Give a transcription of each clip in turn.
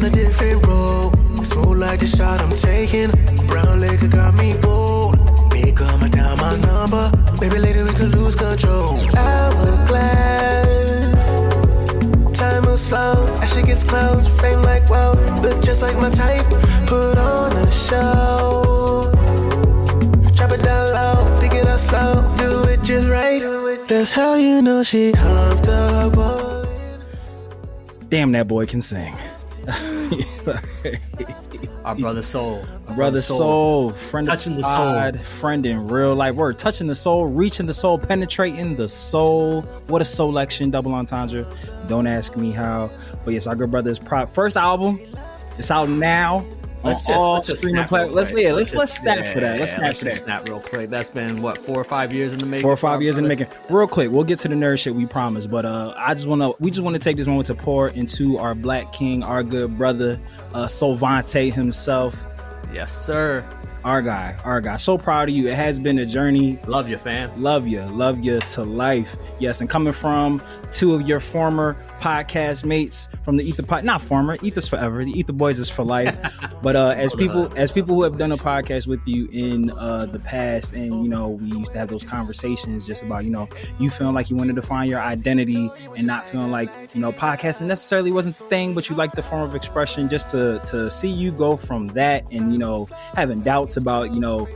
a different road. Smooth like the shot I'm taking. Brown liquor got me bold. Make up my down my number. Maybe later we could lose control. Hourglass. Time moves slow. As she gets close. Frame like whoa. Look just like my type. Put on a show. Drop it down low. Pick it up slow. Do it just right. That's how you know she comfortable. Damn, that boy can sing. Our brother soul. Brother soul. Friend touching of the God, soul. friend in real life. Word. Touching the soul, reaching the soul, penetrating the soul. What a selection, double entendre. Don't ask me how. But yes, our good brother is first album. It's out now. Let's just snap real quick. Let's snap for that. Let's snap for that. Snap real quick. That's been what, 4 or 5 years in the making. 4 or 5 years in the making. Real quick, we'll get to the nerd shit, we promise. But we just want to take this moment to pour into our Black King, our good brother, Solvante himself. Yes, sir. Our guy. So proud of you. It has been a journey. Love you, fam. Love you to life. Yes, and coming from two of your former podcast mates from the Ether Pod, not former, Ether's forever. The Ether Boys is for life. But as people who have done a podcast with you in the past, and you know, we used to have those conversations just about, you know, you feeling like you wanted to find your identity and not feeling like, you know, podcasting necessarily wasn't the thing, but you like the form of expression. Just to see you go from that and, you know, having doubts about, you know,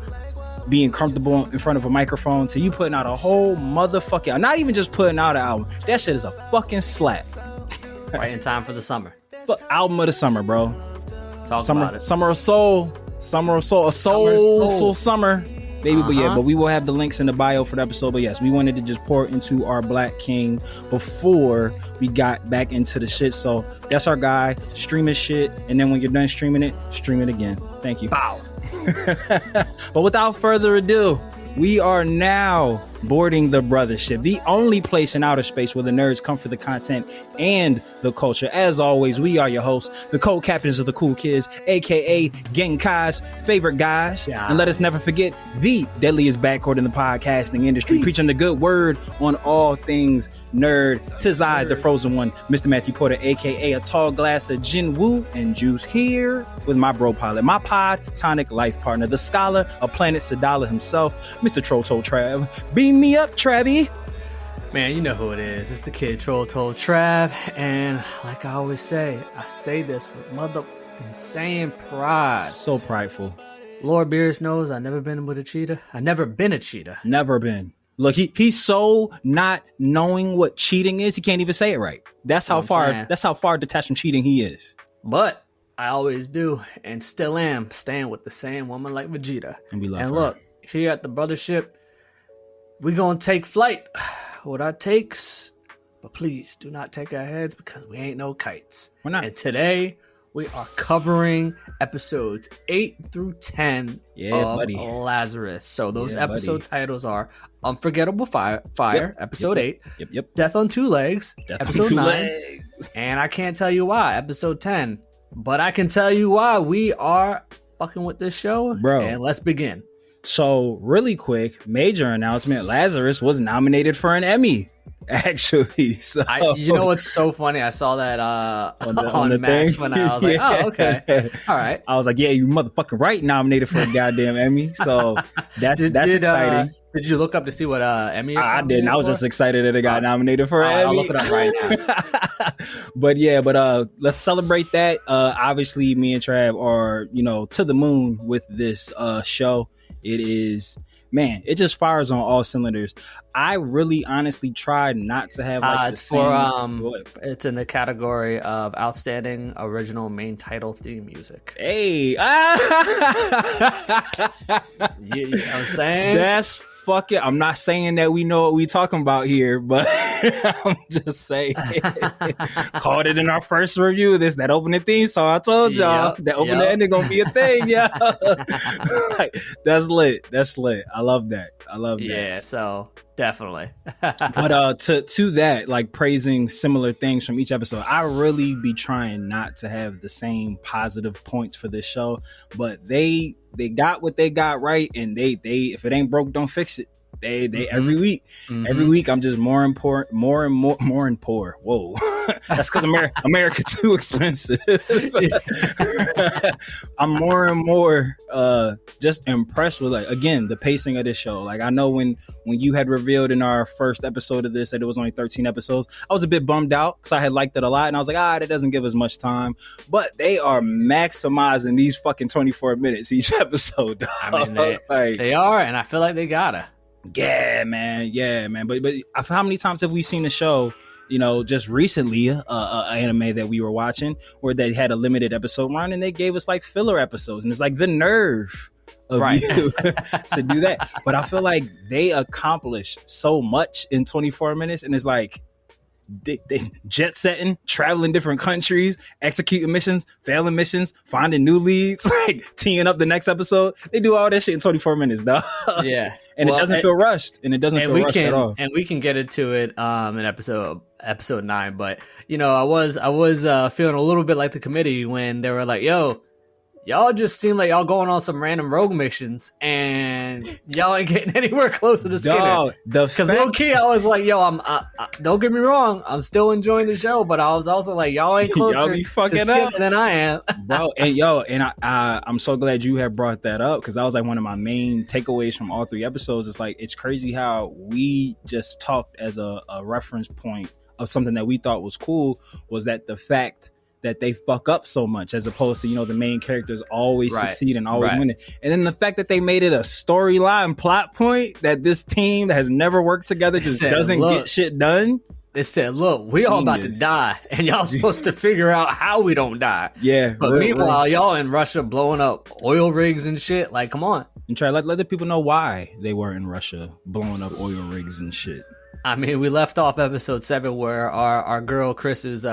being comfortable in front of a microphone to you putting out a whole motherfucking, not even just putting out an album, that shit is a fucking slap. Right in time for the summer. Album of the summer, bro. Talk about it. Summer of soul, a soulful summer, baby. But we will have the links in the bio for the episode. But yes, we wanted to just pour into our Black King before we got back into the shit. So that's our guy. Stream his shit, and then when you're done streaming it, stream it again. Thank you. Bow. But without further ado, we are now boarding the brothership, the only place in outer space where the nerds come for the content and the culture. As always, we are your hosts, the co-captains of the cool kids, aka Genkai's favorite guys. Yes. And let us never forget the deadliest backcourt in the podcasting industry, preaching the good word on all things nerd. Tis I, the frozen one, Mr. Matthew Porter, aka a tall glass of gin woo and juice, here with my bro pilot, my pod tonic life partner, the scholar of Planet Sadala himself, Mr. Troll Trav. Beam me up, Travie. Man, you know who it is. It's the kid Troll Trav. And like I always say, I say this with insane pride. So prideful. Lord Beers knows I've never been with a cheetah. I've never been a cheetah. Never been. Look, he's so not knowing what cheating is, he can't even say it right. That's how far detached from cheating he is. But I always do and still am staying with the same woman like Vegeta. And we love her. And look, here at the brothership, we're going to take flight with our takes, but please do not take our heads because we ain't no kites. We're not. And today we are covering episodes 8 through 10 of Lazarus. So those episode titles are Unforgettable Fire, episode 8, Death on Two Legs, episode 9, and I can't tell you why, episode 10, but I can tell you why we are fucking with this show, bro. And let's begin. So, really quick, major announcement: Lazarus was nominated for an Emmy. Actually, so you know what's so funny? I saw that on the Max when I was like, oh, okay, all right. I was like, yeah, you motherfucking right, nominated for a goddamn Emmy. So that's exciting. Did you look up to see what Emmy? I didn't. I was just excited that it got nominated for an Emmy. I'll look it up right now. but let's celebrate that. Obviously, me and Trav are to the moon with this show. It is, man, it just fires on all cylinders. I really honestly tried not to have like the same. It's in the category of outstanding original main title theme music. Hey, you know what I'm saying? That's fuck it. I'm not saying that we know what we talking about here, but I'm just saying. Called it in our first review. That opening theme song. I told y'all that opening ending gonna be a thing. Yeah, that's lit. That's lit. I love that. Yeah. So definitely. But to that, like praising similar things from each episode, I really be trying not to have the same positive points for this show, but they got what they got right, and they if it ain't broke, don't fix it. They every week I'm just more and poor. Whoa, that's because America too expensive. I'm more and more just impressed with, like, again, the pacing of this show. Like, I know when you had revealed in our first episode of this that it was only 13 episodes, I was a bit bummed out because I had liked it a lot, and I was like, that doesn't give us much time. But they are maximizing these fucking 24 minutes each episode, dog. I mean, they are, and I feel like they gotta. Yeah, man. But how many times have we seen the show? You know, just recently, anime that we were watching where they had a limited episode run and they gave us like filler episodes, and it's like the nerve of you to do that. But I feel like they accomplished so much in 24 minutes, and it's like they jet setting, traveling different countries, executing missions, failing missions, finding new leads, like teeing up the next episode. They do all that shit in 24 minutes, dog. Yeah, and it doesn't feel rushed, and it doesn't feel rushed at all. And we can get into it in episode 9. But you know, I was feeling a little bit like the committee when they were like, "Yo, y'all just seem like y'all going on some random rogue missions, and y'all ain't getting anywhere closer to Skinner." Because low key, I was like, "Yo, don't get me wrong, I'm still enjoying the show, but I was also like, y'all ain't closer y'all be fucking to Skinner than I am." Bro, and I'm so glad you have brought that up, because that was like one of my main takeaways from all 3 episodes. It's like, it's crazy how we just talked as a reference point of something that we thought was cool, was that the fact that they fuck up so much, as opposed to, you know, the main characters always succeed and always winning. And then the fact that they made it a storyline plot point that this team that has never worked together just doesn't get shit done. They said, look, we all about to die, and y'all supposed to figure out how we don't die. Yeah. But meanwhile, y'all in Russia blowing up oil rigs and shit. Like, come on. And try let the people know why they were in Russia blowing up oil rigs and shit. I mean, we left off episode 7 where our girl Chris is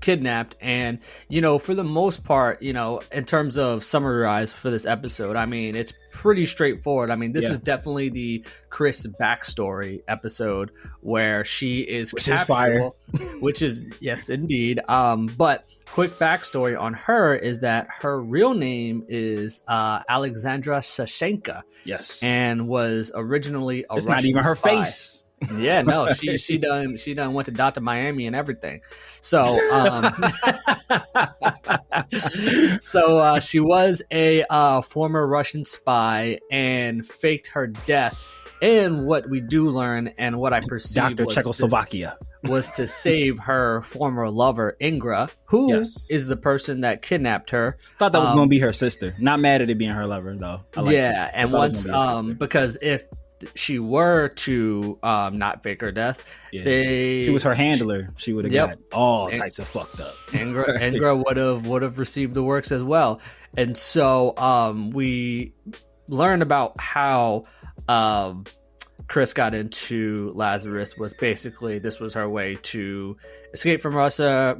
kidnapped, and, you know, for the most part, you know, in terms of summarize for this episode, I mean, it's pretty straightforward. I mean, this is definitely the Chris backstory episode where she is capturable, which is, yes, indeed. But quick backstory on her is that her real name is Alexandra Sashenka. Yes, and was originally a It's Russian not even her spy. face. Yeah, no, she done went to Dr. Miami and everything. So she was a former Russian spy and faked her death. And what we do learn, and what I perceive Dr. Czechoslovakia, was to save her former lover Ingra, who is the person that kidnapped her. Thought that was going to be her sister. Not mad at it being her lover though. And once because if she were to not fake her death, she was her handler. She would have got all types of fucked up. Ingra would have received the works as well. And so we learned about how Chris got into Lazarus. Was basically, this was her way to escape from Russia.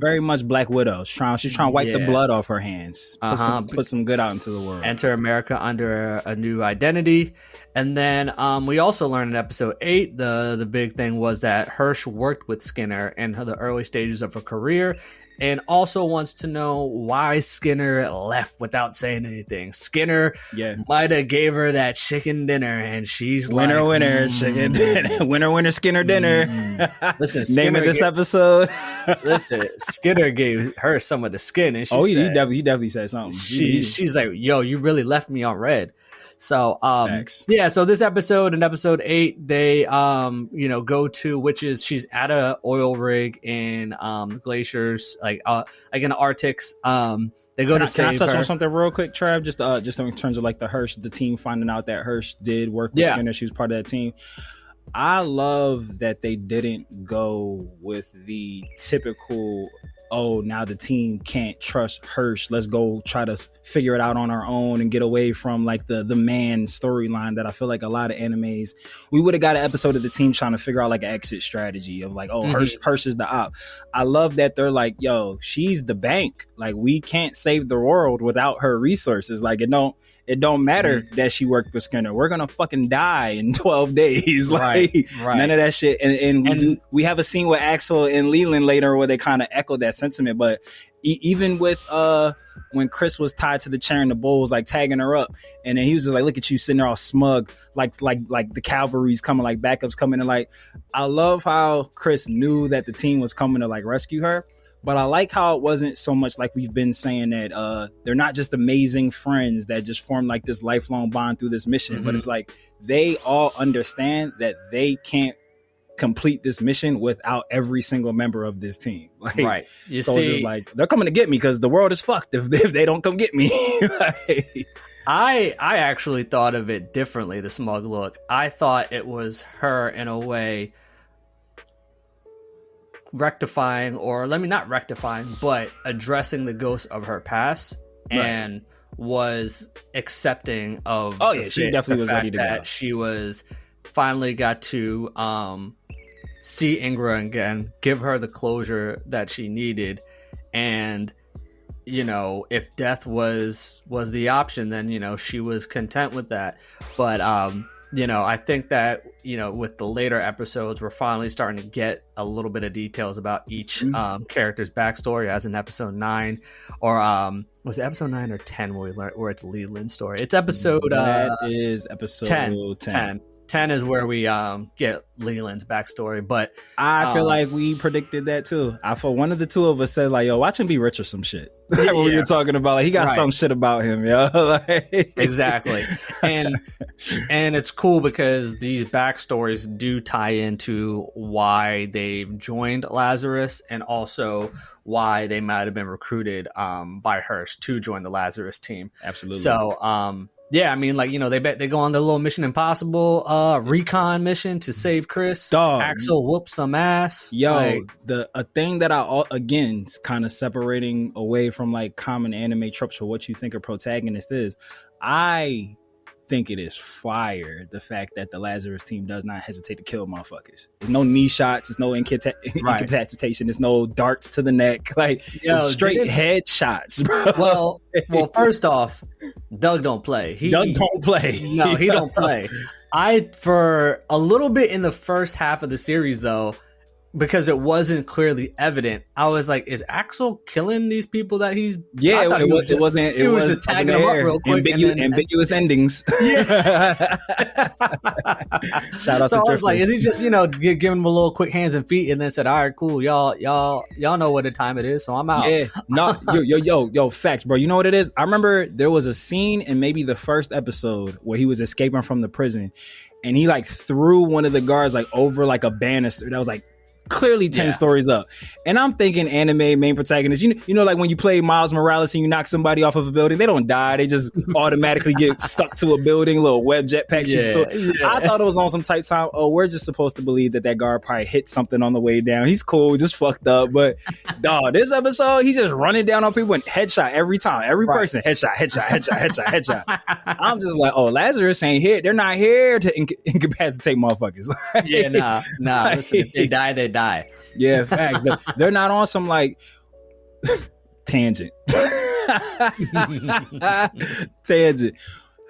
Very much Black Widow. She's trying to wipe the blood off her hands. Put some good out into the world. Enter America under a new identity. And then we also learned in episode 8, the big thing was that Hirsch worked with Skinner in the early stages of her career, and also wants to know why Skinner left without saying anything. Skinner might have gave her that chicken dinner, and she's winner, chicken dinner. Winner, Skinner dinner. Listen, name of this episode. Listen, Skinner gave her some of the skin, and she said, he definitely said something. She's like, yo, you really left me on red. So, so this episode, in episode 8, they, go to, which is, she's at a oil rig in, glaciers, like in the Arctics. They go to save her. Can I touch on something real quick, Trav? Just in terms of like the Hirsch, the team finding out that Hirsch did work with Skinner. She was part of that team. I love that they didn't go with the typical, now the team can't trust Hirsch, let's go try to figure it out on our own and get away from like the man storyline that I feel like a lot of animes, we would have got an episode of the team trying to figure out like an exit strategy of like, Hirsch is the op. I love that they're like, yo, she's the bank. Like, we can't save the world without her resources. Like, it It don't matter that she worked with Skinner. We're gonna fucking die in 12 days. Like none of that shit. And we have a scene with Axel and Leland later where they kind of echo that sentiment. But even with when Chris was tied to the chair and the bull was like tagging her up, and then he was just like, look at you sitting there all smug, like the cavalry's coming, like backups coming, and like I love how Chris knew that the team was coming to like rescue her. But I like how it wasn't so much like we've been saying that they're not just amazing friends that just form like this lifelong bond through this mission, but it's like they all understand that they can't complete this mission without every single member of this team. Like, right. You so see, it's just like they're coming to get me because the world is fucked if they don't come get me. Like, I actually thought of it differently, the smug look. I thought it was her in a way rectifying, or let me not rectifying, but addressing the ghost of her past and was accepting of she definitely was ready to go. She was finally got to see Ingra again, give her the closure that she needed, and you know, if death was the option, then you know she was content with that. But you know, I think that, you know, with the later episodes, we're finally starting to get a little bit of details about each character's backstory, as in episode 9, or was it episode 9 or 10 where we learned where it's Leland's story? It's episode that is episode 10. 10 is where we get Leland's backstory, but I feel like we predicted that too. I feel one of the two of us said like, "Yo, watch him be rich or some shit." Like what we were talking about, like he got some shit about him, yo. Like, exactly, and it's cool because these backstories do tie into why they've joined Lazarus and also why they might have been recruited by Hirsch to join the Lazarus team. Absolutely. So yeah, I mean, like, you know, they go on their little Mission Impossible recon mission to save Chris. Dog. Axel whoops some ass. Yo, like, a thing that again, kind of separating away from like common anime tropes for what you think a protagonist is. I think it is fire the fact that the Lazarus team does not hesitate to kill motherfuckers. There's no knee shots, there's no incapacitation, there's no darts to the neck, like straight head shots, bro. Well, first off, Doug don't play. Doug don't play. No, he don't play. For a little bit in the first half of the series though, because it wasn't clearly evident, I was like, is Axel killing these people that he's... Yeah, it was just tagging them up real quick. Ambiguous endings. Yeah. Shout out so to I was like, is he just, you know, giving them a little quick hands and feet and then said, all right, cool, y'all know what the time it is, so I'm out. Yeah. No, yo, facts, bro. You know what it is? I remember there was a scene in maybe the first episode where he was escaping from the prison and he like threw one of the guards like over like a banister that was like clearly 10 stories up, and I'm thinking anime main protagonist, you know like when you play Miles Morales and you knock somebody off of a building, they don't die, they just automatically get stuck to a building, a little web jetpack. I thought it was on some type time, we're just supposed to believe that guard probably hit something on the way down, he's cool, just fucked up. But dog, this episode he's just running down on people and headshot every time, every person, headshot. I'm just like, Lazarus ain't here, they're not here to incapacitate motherfuckers. Nah, listen, if they die. Yeah, facts. They're not on some like tangent.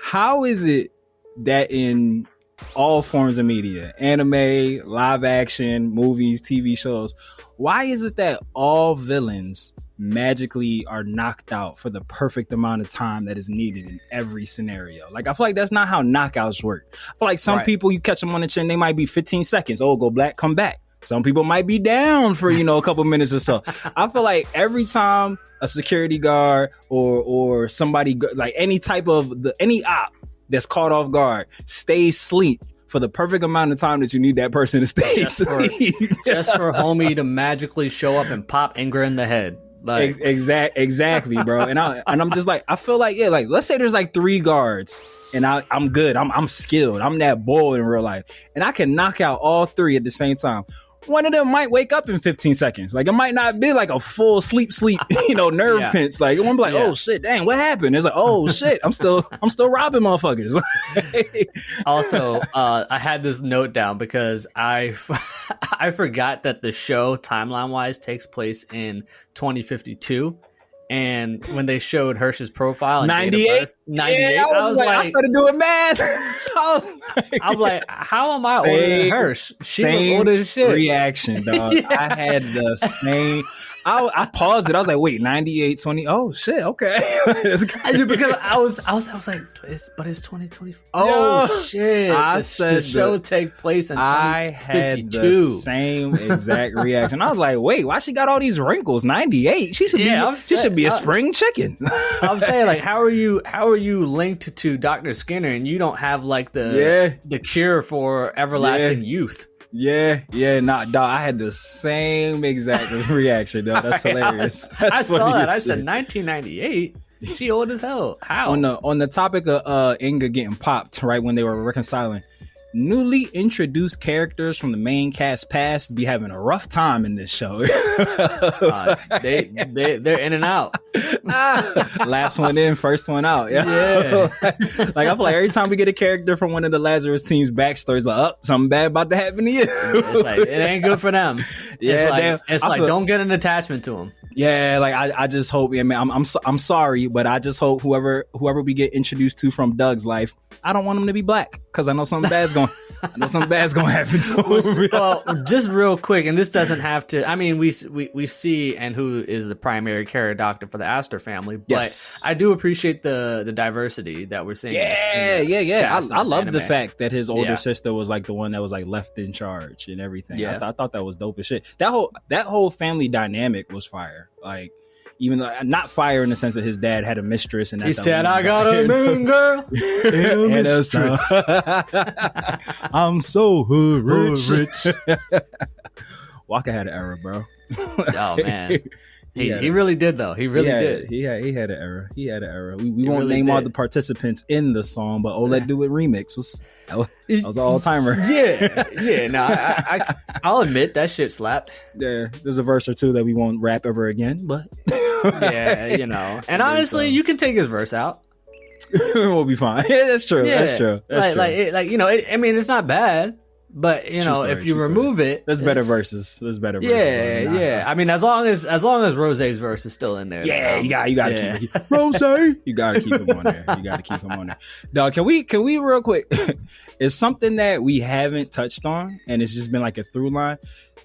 How is it that in all forms of media, anime, live action, movies, TV shows, why is it that all villains magically are knocked out for the perfect amount of time that is needed in every scenario? Like, I feel like that's not how knockouts work. I feel like some people, you catch them on the chin, they might be 15 seconds. Go black, come back. Some people might be down for, a couple minutes or so. I feel like every time a security guard or somebody, like any type of any op that's caught off guard stays asleep for the perfect amount of time that you need that person to stay asleep. Just for homie to magically show up and pop Ingra in the head. Like, exactly, bro. And I'm just like, I feel like, like let's say there's like 3 guards and I'm good. I'm skilled. I'm that bold in real life. And I can knock out all 3 at the same time. One of them might wake up in 15 seconds. Like, it might not be like a full sleep, nerve pinch. Like, it won't be like, oh shit, dang, what happened? It's like, oh shit, I'm still robbing motherfuckers. Also, I had this note down because I forgot that the show timeline wise takes place in 2052. And when they showed Hirsch's profile, 98, 98, yeah, I was like, I started doing math. I'm like, how am I older than Hirsch? She was older than shit. Reaction, dog. Yeah. I had the same. I paused it. I was like, wait, 98, 20. Oh shit, okay. Because I was like, but it's 2020. Oh shit! I said the show take place in 2052. I had the same exact reaction. I was like, wait, why she got all these wrinkles? 98. She should be a spring chicken. I'm saying, like, how are you linked to Dr. Skinner and you don't have like the cure for everlasting youth? Yeah, dog. I had the same exact reaction, dog. That's hilarious. I saw that. I said 1998. She old as hell. How? On the topic of Inga getting popped right when they were reconciling, newly introduced characters from the main cast past be having a rough time in this show. They're in and out. Last one in, first one out. Yeah. Like I feel like every time we get a character from one of the Lazarus team's backstories, like, something bad about to happen to you. It's like, it ain't good for them. Yeah, it's like don't get an attachment to them. Yeah, like I just hope. Yeah, man, I'm sorry, but I just hope whoever we get introduced to from Doug's life, I don't want him to be black because I know something bad's going to happen to him. Well, just real quick, and this doesn't have to. I mean, we see and who is the primary care doctor for the Astor family, but yes. I do appreciate the diversity that we're seeing. Yeah. I love the fact that his older sister was like the one that was like left in charge and everything. Yeah, I thought that was dope as shit. That whole family dynamic was fire. Like, even though not fire in the sense that his dad had a mistress and that's he said, I got a mean girl and a mistress. I'm so hood rich. Walker had an era, bro. Oh man. He really did though. He really did. He had an era. We won't really name all the participants in the song, but Let Do It remix was an all timer. Yeah. No, I'll admit that shit slapped. Yeah, there's a verse or two that we won't rap ever again, but yeah, and honestly, you can take his verse out. We'll be fine. Yeah, that's true. Yeah. That's true. I mean, it's not bad. But if you remove it, there's better verses. Yeah. I mean, as long as Rose's verse is still in there. Yeah, you gotta keep it. Rose, you gotta keep him on there. Dog, can we real quick? It's something that we haven't touched on, and it's just been like a through line.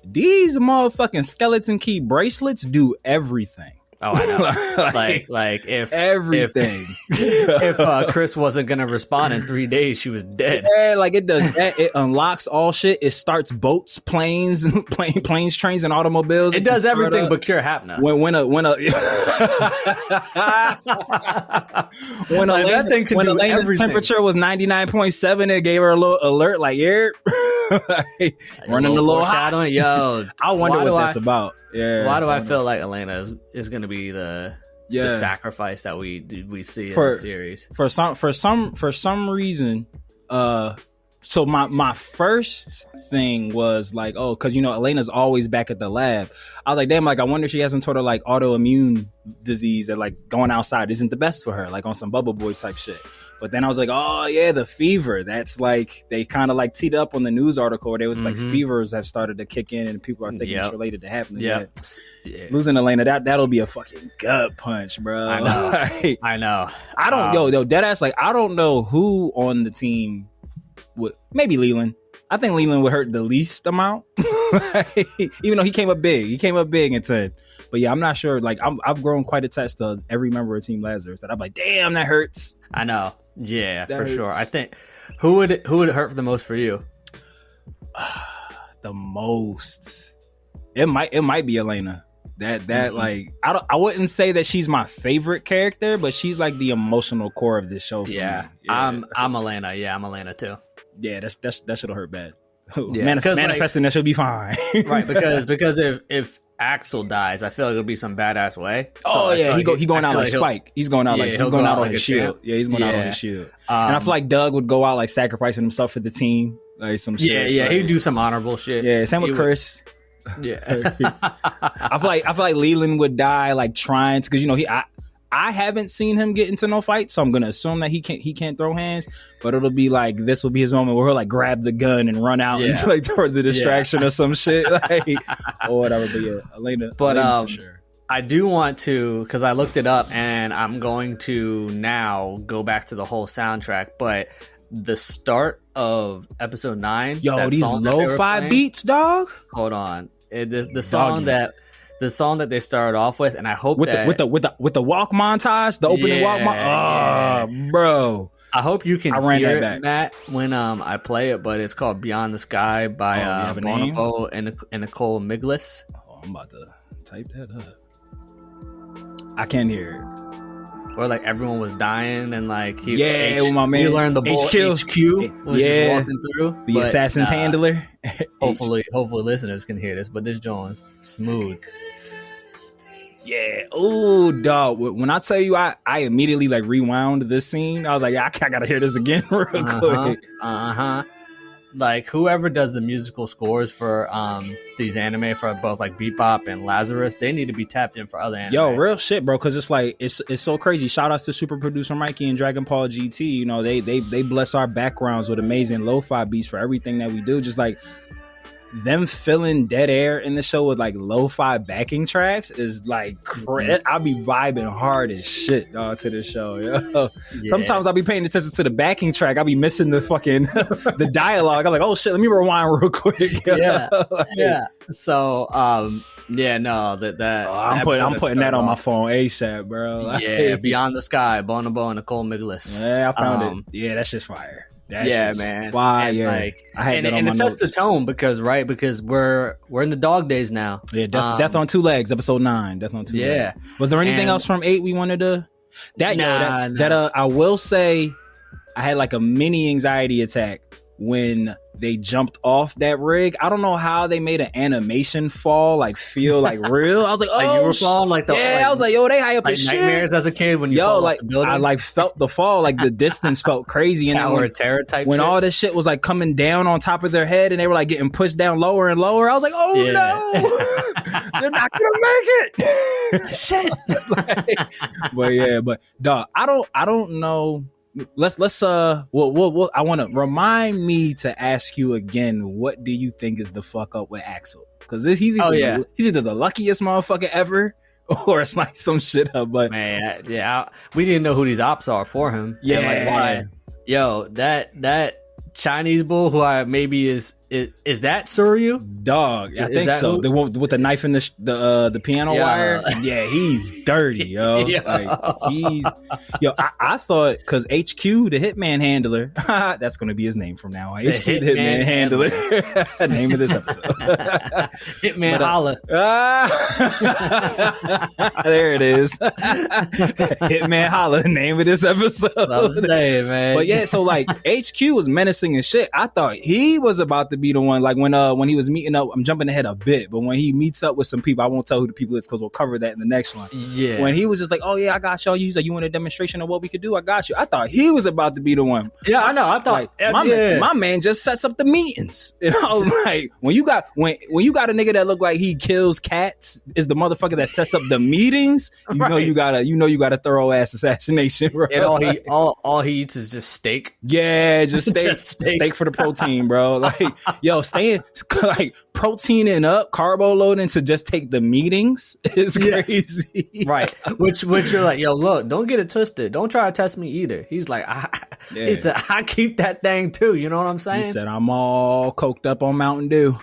These motherfucking skeleton key bracelets do everything. Oh, I know. like if everything. If Chris wasn't gonna respond in 3 days, she was dead. Yeah, like it does that. It unlocks all shit. It starts boats, planes, trains, and automobiles. It does everything but cure Hapna. When that thing can do everything. Temperature was 99.7, it gave her a little alert, like running a little hot. Yo, I wonder what that's about. Yeah. Why do I feel like Elena is going to be the sacrifice that we see in the series? For some reason, so my first thing was like, because Elena's always back at the lab. I was like, damn, like I wonder if she has some sort of like autoimmune disease that like going outside isn't the best for her, like on some Bubble Boy type shit. But then I was like, oh yeah, the fever. That's like they kind of like teed up on the news article where there was like fevers have started to kick in and people are thinking it's related to happening. Yeah. Losing Elena, that'll be a fucking gut punch, bro. I know. Like, I know. I don't deadass, like I don't know who on the team would, maybe Leland. I think Leland would hurt the least amount. Even though he came up big in 10. But yeah, I'm not sure. Like I've grown quite attached to every member of Team Lazarus that I'm like, damn, that hurts. I know. Yeah, that for hurts. Sure. I think who would hurt the most for you? The most. It might be Elena. That like I wouldn't say that she's my favorite character, but she's like the emotional core of this show for me. Yeah. I'm Elena. Yeah, I'm Elena too. Yeah, that shit'll hurt bad. Yeah, manifesting that should be fine. Right, because if Axel dies, I feel like it'll be some badass way. He going out like Spike. He's going out he's going out on his shield. Yeah, he's going out on his shield. And I feel like Doug would go out like sacrificing himself for the team, like some shit. Yeah, he'd do some honorable shit. Yeah, same with Chris. Yeah, I feel like Leland would die like trying to, because I haven't seen him get into no fight, so I'm gonna assume that he can't throw hands. But it'll be like this will be his moment where he'll like grab the gun and run out and toward the distraction or some shit, like or whatever. But yeah, Elena for sure. I do want to, because I looked it up, and I'm going to now go back to the whole soundtrack. But the start of episode 9, yo, these lo-fi beats, dog. Hold on, the song that they started off with, and I hope with that the walk montage, the opening walk montage. Bro. I hope you can hear it, Matt, when I play it, but it's called Beyond the Sky by Bonobo and Nicole Miglis. Oh, I'm about to type that up. I can't hear it. Where like everyone was dying and like with my man, he learned the HQ was just walking through. The assassin's handler. Hopefully listeners can hear this, but this joint's smooth. Yeah. Oh, dog. When I tell you, I immediately like rewound this scene. I was like, yeah, I gotta hear this again real quick. Like whoever does the musical scores for these anime for both like Bebop and Lazarus, they need to be tapped in for other anime. Yo, real shit, bro. Because it's like it's so crazy. Shout outs to super producer Mikey and Dragon Ball GT. You know, they bless our backgrounds with amazing lo-fi beats for everything that we do. Just like them filling dead air in the show with like lo-fi backing tracks is like I'll be vibing hard as shit, dog, to this show. Yo. Sometimes I'll be paying attention to the backing track. I'll be missing the fucking the dialogue. I'm like, oh shit, let me rewind real quick. Yeah. So I'm putting that on my phone ASAP, bro. Like, Beyond the Sky, Bonobo and Nicole Miglis. Yeah, I found it. Yeah, that's just fire. That's man. Fire. And, like, and it sets the tone because we're in the dog days now. Yeah, Death on Two Legs, episode 9. Death on Two Legs. Was there anything else from 8 we wanted to? I will say, I had like a mini anxiety attack when they jumped off that rig. I don't know how they made an animation fall like feel like real. I was like, oh, like you were falling like the I was like, yo, they high up as shit. Nightmares as a kid when you fall like off the building. I like felt the fall, like the distance felt crazy. And Tower of Terror type. When shit. all this shit was like coming down on top of their head and they were like getting pushed down lower and lower, I was like, oh no, they're not gonna make it. Shit. But dog, I don't know. Let's I want to remind me to ask you again, what do you think is the fuck up with Axel? Because he's either the luckiest motherfucker ever or it's like some shit up. But man, we didn't know who these ops are for him. Yeah, and like why? Yo, that Chinese bull who maybe is that Suryu? Dog, I think so. The one with the knife in the piano wire. Yeah, he's dirty, yo. Like, I thought because HQ, the Hitman handler, that's going to be his name from now on. HQ, the Hitman handler. Name of this episode. Hitman Holler. There it is. Hitman Holler, name of this episode. I'm saying, man. But yeah, so like HQ was menacing as shit. I thought he was about to be the one, like when he was meeting up. I'm jumping ahead a bit, but when he meets up with some people, I won't tell who the people is because we'll cover that in the next one. Yeah. When he was just like, "Oh yeah, I got y'all." You like, "You want a demonstration of what we could do?" I got you. I thought he was about to be the one. Yeah, I know. I thought like, my man just sets up the meetings. And I was like, when you got a nigga that look like he kills cats is the motherfucker that sets up the meetings. You know you got a thorough ass assassination, bro. And all he eats is just steak. Yeah, just steak for the protein, bro. Like, yo, staying like proteining up, carbo loading to just take the meetings is crazy. Right. Which you're like, yo, look, don't get it twisted. Don't try to test me either. He's like, he said, I keep that thing too. You know what I'm saying? He said, I'm all coked up on Mountain Dew.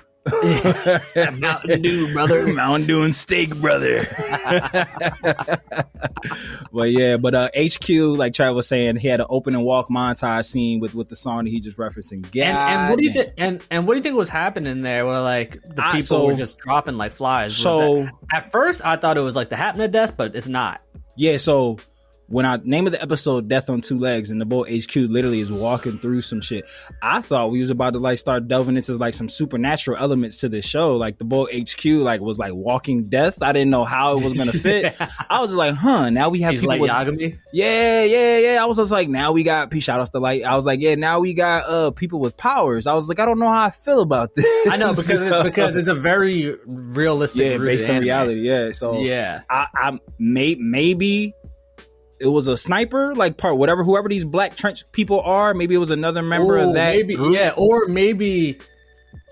Mountain Dew, brother. Mountain Dew and steak, brother. but HQ, like Trav was saying, he had an open and walk montage scene with the song that he just referencing. And what do you think? And what do you think was happening there? Where like the people were just dropping like flies. So at first, I thought it was like the Happening desk, but it's not. Yeah. So when I name of the episode Death on Two Legs and the boy HQ literally is walking through some shit, I thought we was about to like start delving into like some supernatural elements to this show. Like the boy HQ like was like walking death. I didn't know how it was gonna fit. I was just like, now we have people like with Yagami. Yeah. I was just like, now we got shout outs to Light. I was like, yeah, now we got people with powers. I was like, I don't know how I feel about this. I know because it's a very realistic, based on reality. Yeah, so yeah, I maybe it was a sniper, like whoever these black trench people are. Maybe it was another member of that maybe group. Yeah, or maybe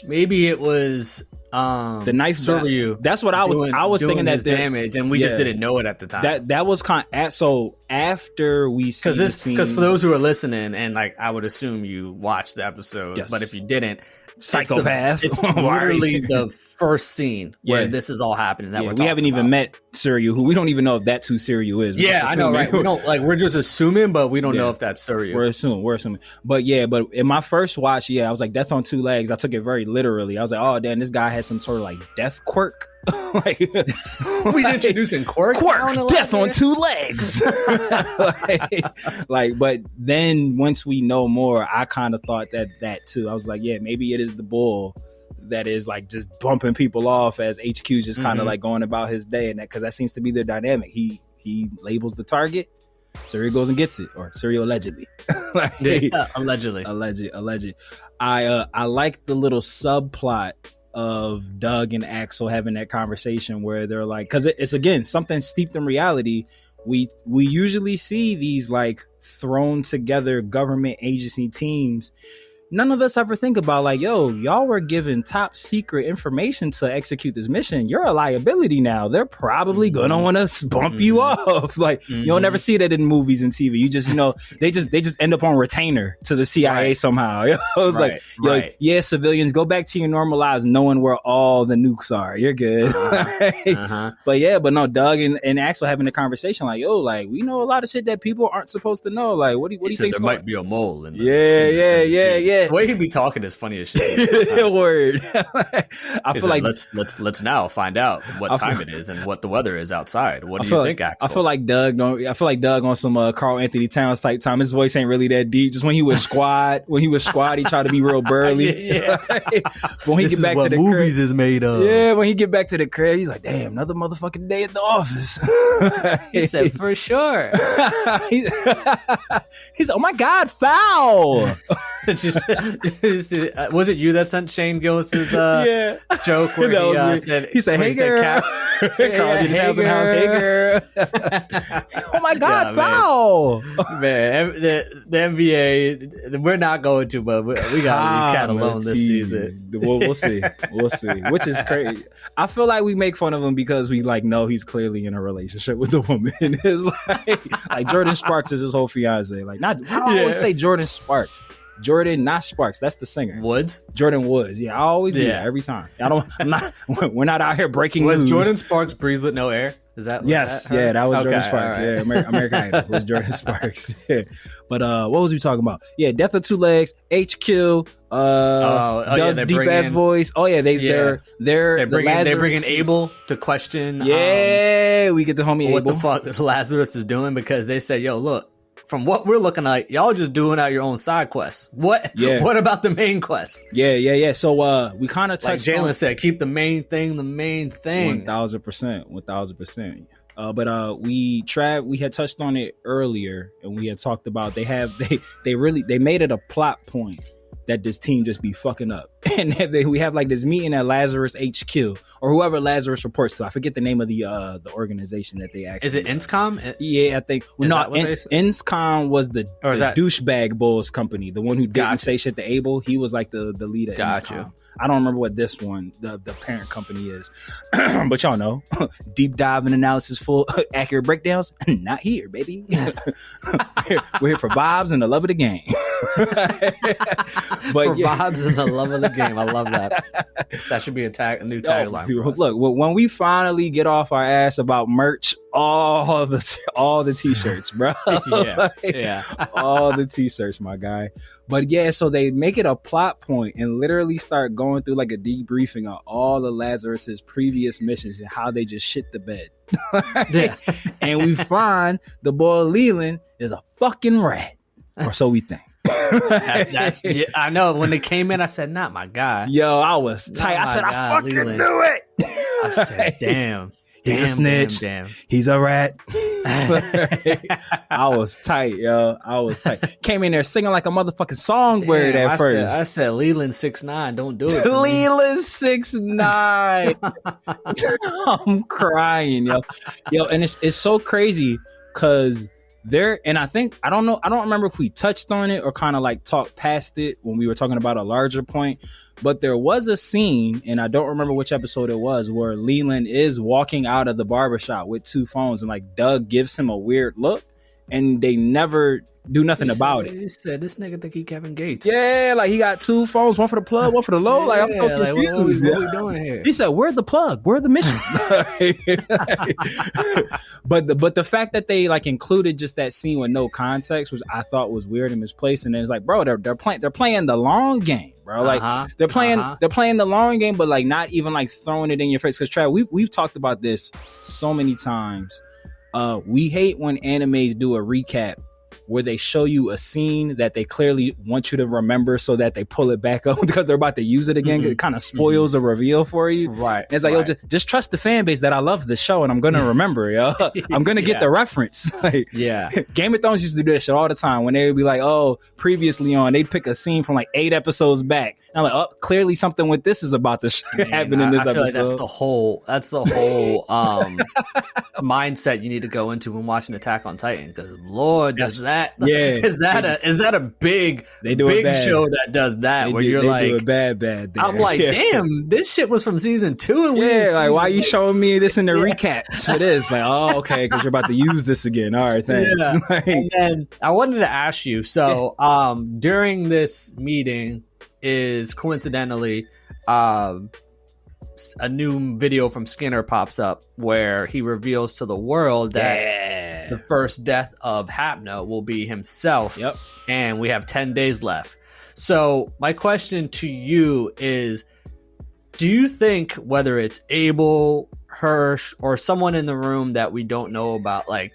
it was The knife Soryu. That's what I was thinking that damage, and we just didn't know it at the time. That was so after we see because for those who are listening, and like I would assume you watched the episode, but if you didn't, psychopath. It's literally the first scene where this is all happening. That we haven't even met Soryu, who we don't even know if that's who Soryu is. I know, right? We don't we're just assuming, but we don't know if that's Soryu. We're assuming. But in my first watch, I was like, death on two legs. I took it very literally. I was like, oh damn, this guy has some sort of like death quirk. We introducing quirk, death on two legs. But then once we know more, I kind of thought that too. I was like, maybe it is the bull that is like just bumping people off as HQ's just kind of like going about his day, and that because that seems to be their dynamic. He labels the target, Soryu goes and gets it, or Soryu allegedly. Allegedly. I like the little subplot of Doug and Axel having that conversation where they're like, because it's again something steeped in reality. We usually see these like thrown together government agency teams. None of us ever think about like, yo, y'all were given top secret information to execute this mission. You're a liability now. They're probably gonna want to bump you off. Like you'll never see that in movies and TV. You just, they just end up on retainer to the CIA somehow. It's civilians, go back to your normal lives, knowing where all the nukes are. You're good. But no, Doug and Axel having a conversation like, yo, like we know a lot of shit that people aren't supposed to know. Like, what do you think? There might be a mole in yeah. The way he'd be talking is funny as shit. Word. I feel like let's now find out what time it is and what the weather is outside. What do you think, Axel? I feel like Doug on some Carl Anthony Towns type time. His voice ain't really that deep. Just when he was squad, he tried to be real burly. When he get back to the movies crib, is made of. Yeah, when he get back to the crib, he's like, damn, another motherfucking day at the office. He said, for sure. He's oh my God, foul. Was it you that sent Shane Gillis's joke where he said, hey girl. Hey girl. Oh my God, foul. Man, the NBA, we're not going to, but we got to leave Cat alone this season. We'll see. Which is crazy. I feel like we make fun of him because we like know he's clearly in a relationship with the woman. It's like Jordan Sparks is his whole fiance. Like I always say Jordan Sparks. Jordan, not Sparks. That's the singer. Woods? Jordan Woods. Yeah, I always do that every time. We're not out here breaking news. Was Jordan Sparks Breathe with No Air? Is that? Yes. That was Jordan Sparks. Right. Yeah, American Idol was Jordan Sparks. Yeah. But what was we talking about? Yeah, Death of Two Legs, HQ, Doug's deep ass voice. Oh yeah, they're bringing Abel to question. Yeah, we get the homie what Abel. What the fuck Lazarus is doing, because they say, yo, look. From what we're looking at, y'all just doing out your own side quests. What about the main quest? Yeah. So we kind of touched like Jalen said, keep the main thing the main thing. 1000%. But we had touched on it earlier, and we had talked about they made it a plot point that this team just be fucking up. And we have like this meeting at Lazarus HQ or whoever Lazarus reports to. I forget the name of the organization that they actually. Is it INSCOM? Yeah, I think. Well, no, INSCOM was the douchebag Bulls company, the one who didn't say shit to Abel. He was like the leader. INSCOM. I don't remember what this one, the parent company is, but y'all know, deep dive and analysis, full accurate breakdowns. Not here, baby. We're here for vibes and the love of the game. But for vibes and the love of the game. I love that. That should be a new tagline. Look, when we finally get off our ass about merch, all the t-shirts, bro. All the t-shirts, my guy. But yeah, so they make it a plot point and literally start going through like a debriefing on all of Lazarus's previous missions and how they just shit the bed. And we find the boy Leland is a fucking rat, or so we think. I know. When they came in, I said, "Not my guy." Yo, I was tight. I said, "I fucking knew it." I said, "Damn, he's a snitch. Damn. He's a rat." I was tight, yo. Came in there singing like a motherfucking songbird at first. I said, "Leland 6'9", don't do it." Leland 6'9". I'm crying, yo. And it's so crazy because there, and I don't remember if we touched on it or kind of like talked past it when we were talking about a larger point, but there was a scene, and I don't remember which episode it was, where Leland is walking out of the barbershop with 2 phones, and like Doug gives him a weird look, and they never do nothing about it. He said, "This nigga think he Kevin Gates." Yeah, like he got 2 phones, one for the plug, one for the low. Like I'm so confused. What we doing here? He said, "Where's the plug? Where's the mission?" but the fact that they like included just that scene with no context, which I thought was weird and misplaced, and it's like, bro, they're playing the long game, bro. Like they're playing the long game, but like not even like throwing it in your face. Because Trav, we've talked about this so many times. We hate when animes do a recap where they show you a scene that they clearly want you to remember so that they pull it back up because they're about to use it again. It kind of spoils a reveal for you. Right. And it's like, yo, just trust the fan base that I love the show and I'm going to remember, yo. I'm going to get the reference. Like, Game of Thrones used to do that shit all the time when they would be like, oh, previously on, they'd pick a scene from like 8 episodes back. And I'm like, oh, clearly something with this is about to happen in this episode. Like that's the whole mindset you need to go into when watching Attack on Titan, because Lord, does that is that a big show that does that where you're like do it bad there. I'm like, damn, this shit was from season 2 and like why are you showing me this in the recaps for this? Like, oh, okay, because you're about to use this again. All right, thanks. Like, and then I wanted to ask you, so during this meeting is coincidentally a new video from Skinner pops up where he reveals to the world that the first death of Hapna will be himself. Yep. And we have 10 days left. So my question to you is, do you think whether it's Abel, Hirsch, or someone in the room that we don't know about, like,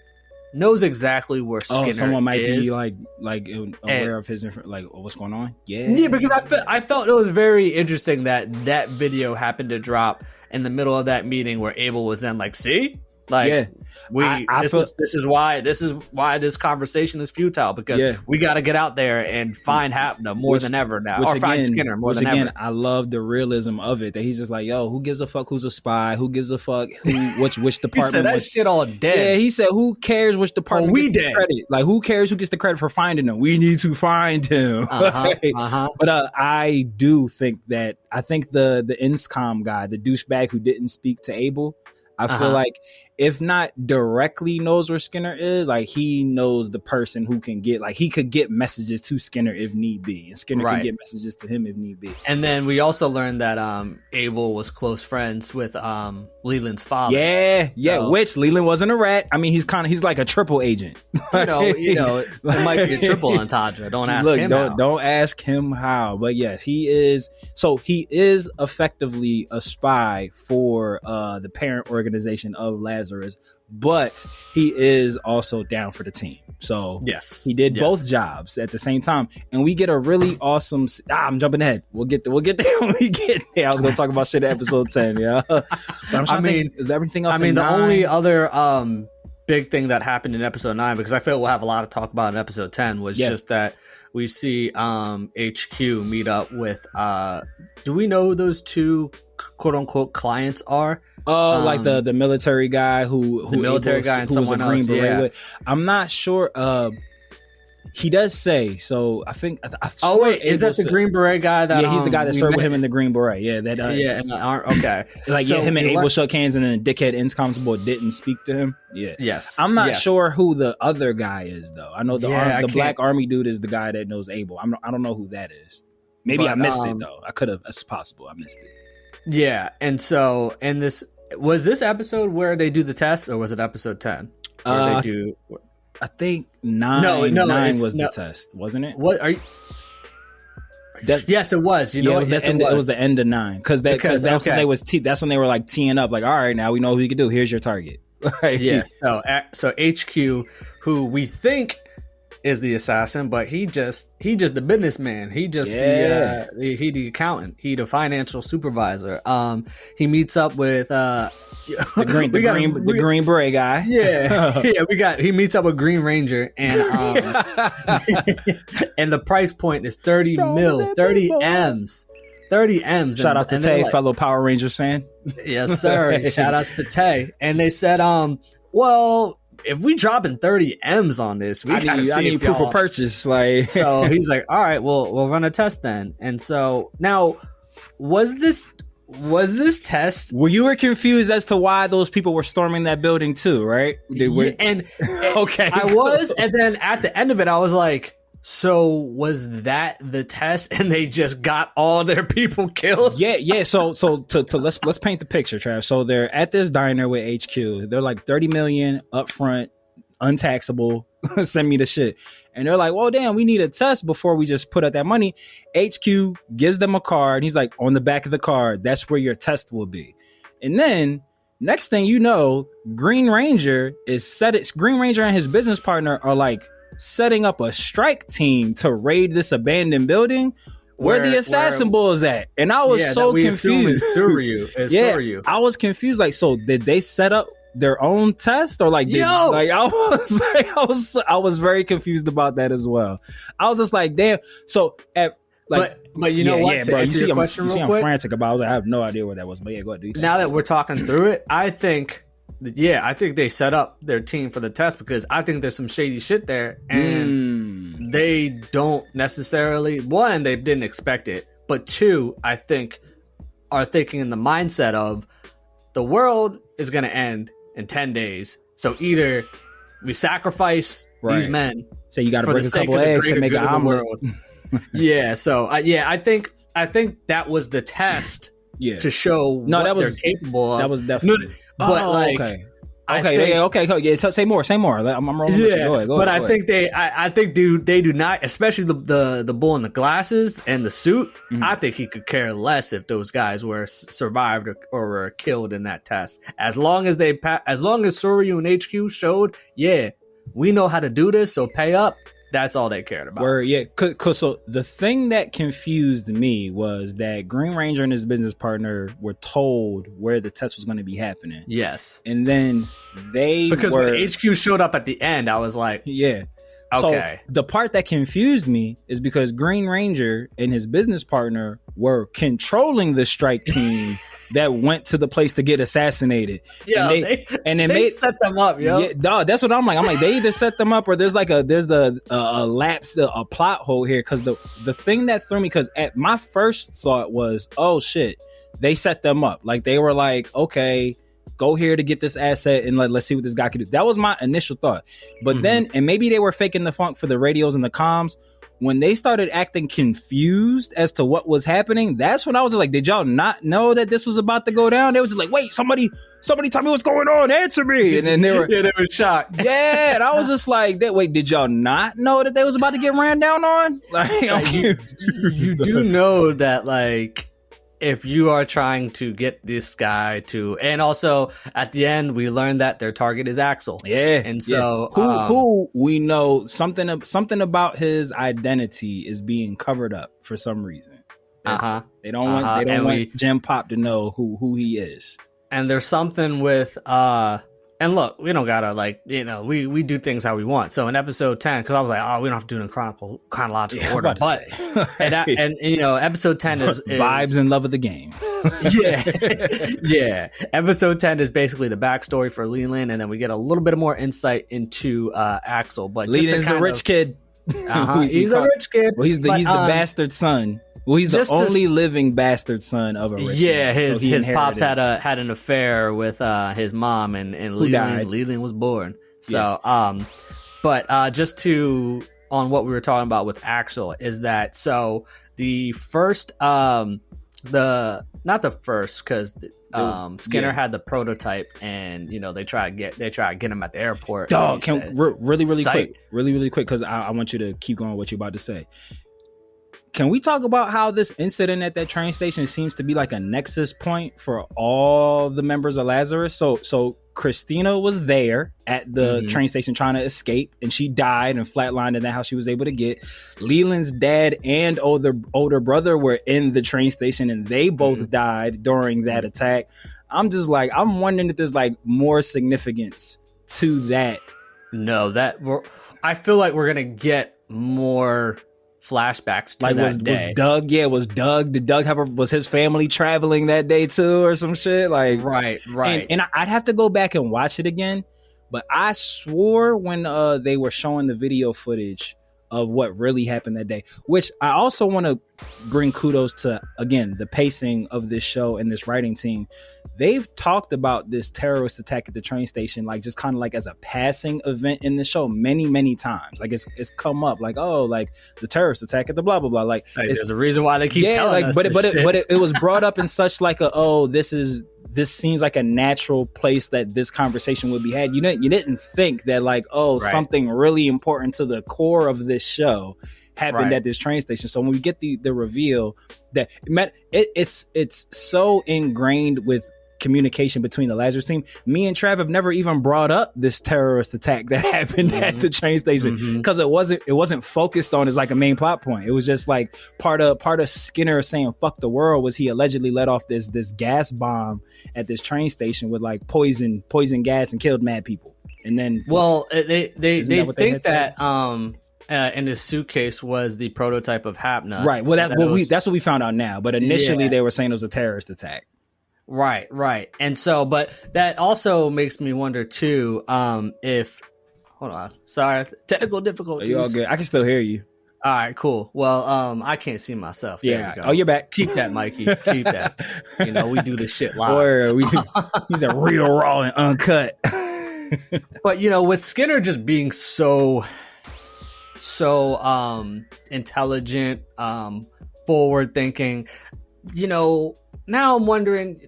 knows exactly where Skinner someone might is, be like aware of his like what's going on? Yeah, because I felt it was very interesting that video happened to drop in the middle of that meeting where Abel was then like, see, like this is why this conversation is futile, because we got to get out there and find Hapna more than ever now, or find Skinner more than ever. I love the realism of it, that he's just like, yo, who gives a fuck who's a spy? Who gives a fuck which department? He said that shit all dead. Yeah, he said, who cares which department we gets the credit? Like, who cares who gets the credit for finding him? We need to find him. But I do think that the INSCOM guy, the douchebag who didn't speak to Abel, I feel like if not directly knows where Skinner is, like he knows the person who can get, like he could get messages to Skinner if need be, and Skinner can get messages to him if need be. And then we also learned that Abel was close friends with Leland's father. So, which Leland wasn't a rat. I mean, he's like a triple agent. you know, it might be a triple entendre. Don't ask him how. Don't ask him how. But yes, he is. So he is effectively a spy for the parent organization of Lazarus, but he is also down for the team. So yes, he did both jobs at the same time, and we get a really awesome. I'm jumping ahead. We'll get there when we get there. I was gonna talk about shit at episode 10. Yeah, but I mean, is everything else? I mean, the only other big thing that happened in episode 9, because I feel we'll have a lot to talk about in episode 10, was just that we see HQ meet up with. Do we know who those two quote unquote clients are? Like the military guy who military guy and someone else. Green Beret with. I'm not sure. He does say so. I think. Oh wait, is that the Green Beret guy? That he's the guy that served with him in the Green Beret. Yeah, that. Okay. Like so him and Abel shook hands, and then dickhead INSCOM's boy didn't speak to him. Yeah. Yes. I'm not sure who the other guy is though. I know the Black Army dude is the guy that knows Abel. I don't know who that is. Maybe I missed it though. I could have. It's possible I missed it. Yeah, and so was this episode where they do the test, or was it episode 10? Where they do. I think 9. No, 9 was the test, wasn't it? What are you? Yes, it was. It was the end of 9 because that's when they was that's when they were like teeing up, like, all right, now we know who you can do. Here's your target. Yeah. So HQ, who we think is the assassin, but he just the businessman. He just the accountant. He the financial supervisor. He meets up with the Green Beret guy. Yeah. He meets up with Green Ranger, and and the price point is 30 M's. 30 M's. Shout out to Tay, fellow Power Rangers fan. Yes, sir. Shout outs to Tay. And they said, well, if we dropping 30 M's on this, I need proof of purchase. Like, so he's like, all right, we'll run a test then. And so now, was this test? Well, you were confused as to why those people were storming that building too, right? They were, okay, I was, and then at the end of it, I was like, so was that the test, and they just got all their people killed? Yeah. So let's paint the picture, Trav. So they're at this diner with HQ. They're like 30 million upfront, untaxable. Send me the shit. And they're like, well, damn, we need a test before we just put out that money. HQ gives them a card. He's like, on the back of the card, that's where your test will be. And then next thing you know, Green Ranger and his business partner are like setting up a strike team to raid this abandoned building where the assassin bull is at. And I was so confused. Soryu. I was confused. Like, so did they set up their own test, or like, I was very confused about that as well. I was just like, damn. So but you know what? Bro, you see I'm frantic about it. I have no idea what that was. But yeah, go ahead. Now that we're talking through it, I think they set up their team for the test, because I think there's some shady shit there, and they don't necessarily, one, they didn't expect it, but two, I think are thinking in the mindset of the world is going to end in 10 days. So either we sacrifice these men. So you got to break a couple eggs to make an omelet. So I think that was the test to show what they're capable of. That was definitely. Okay. Say more. I'm rolling with you. Go ahead. But I think they do not, especially the bull in the glasses and the suit. Mm-hmm. I think he could care less if those guys were survived or were killed in that test. As long as Soryu and HQ showed, we know how to do this, so pay up. That's all they cared about. So the thing that confused me was that Green Ranger and his business partner were told where the test was going to be happening. Yes. And then when HQ showed up at the end, I was like, okay. So the part that confused me is because Green Ranger and his business partner were controlling the strike team that went to the place to get assassinated. Yeah, they set them up, yo. Yeah, dog, that's what I'm like. They either set them up or there's a lapse, a plot hole here. Because the thing that threw me, because at my first thought was, oh shit, they set them up. Like they were like, okay, go here to get this asset and let's see what this guy can do. That was my initial thought. But then, and maybe they were faking the funk for the radios and the comms. When they started acting confused as to what was happening, that's when I was like, did y'all not know that this was about to go down? They was just like, wait, somebody tell me what's going on, answer me. And then they were shocked. Yeah, and I was just like, wait, did y'all not know that they was about to get ran down on? You do know that, like, if you are trying to get this guy to, and also at the end we learned that their target is Axel. Yeah, and so who we know something about his identity is being covered up for some reason. They don't want Jim Pop to know who he is. And there's something with and look, we don't gotta we do things how we want. So in episode 10, because I was like, we don't have to do it in chronological order, but and episode 10 is vibes and love of the game. Episode 10 is basically the backstory for Leland, and then we get a little bit more insight into Axel. But Leland's a rich kid. He's a rich kid. Well, he's the bastard son. Well, he's the only living bastard son of a rich man. His pops had an affair with his mom, and Leland was born. So, but just on what we were talking about with Axel is that the first not the first, because Skinner had the prototype, and they try to get him at the airport. Dog, really quick, because I want you to keep going what you're about to say. Can we talk about how this incident at that train station seems to be like a nexus point for all the members of Lazarus? So Christina was there at the train station trying to escape, and she died and flatlined, and that's how she was able to get. Leland's dad and older brother were in the train station, and they both died during that attack. I'm just like, I'm wondering if there's like more significance to that. No, I feel like we're gonna get more flashbacks to that day. Was Doug was his family traveling that day too or some shit? Like, right. And I'd have to go back and watch it again, But I swore when they were showing the video footage of what really happened that day, which I also want to bring kudos to, again, the pacing of this show and this writing team. They've talked about this terrorist attack at the train station, like just kind of like as a passing event in the show many times. Like it's come up like, oh, like the terrorist attack at the blah blah blah. Like there's a reason why they keep telling us. But it was brought up in such like a, oh, this seems like a natural place that this conversation would be had. You didn't think that like, oh, right, something really important to the core of this show happened at this train station. So when we get the reveal that it's so ingrained with communication between the Lazarus team, me and Trav have never even brought up this terrorist attack that happened at the train station because it wasn't focused on as like a main plot point. It was just like part of Skinner saying fuck the world was he allegedly let off this gas bomb at this train station with like poison gas and killed mad people. And then they think that in the suitcase was the prototype of Hapna. Right. Well, that's what we found out now. But initially they were saying it was a terrorist attack. Right. And so, but that also makes me wonder too, if, hold on, sorry, technical difficulties. Are you all good? I can still hear you. All right, cool. Well, I can't see myself. There we go. Oh, you're back. Keep that, Mikey. Keep that. We do this shit live. He's a real raw and uncut. But, with Skinner just being so intelligent, forward thinking, now I'm wondering,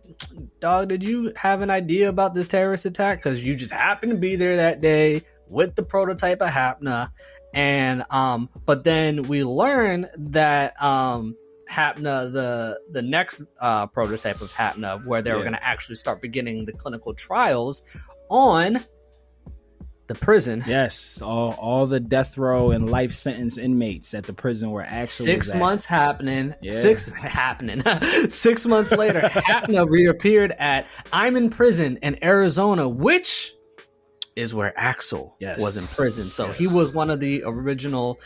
dog, did you have an idea about this terrorist attack? Because you just happened to be there that day with the prototype of Hapna. And but then we learn that Hapna, the next prototype of Hapna, where they were going to actually start beginning the clinical trials on the prison. Yes, all the death row and life sentence inmates at the prison were actually 6 months happening. Yeah. 6 months later, Hapna reappeared at I'm in prison in Arizona, which is where Axel was in prison. So he was one of the original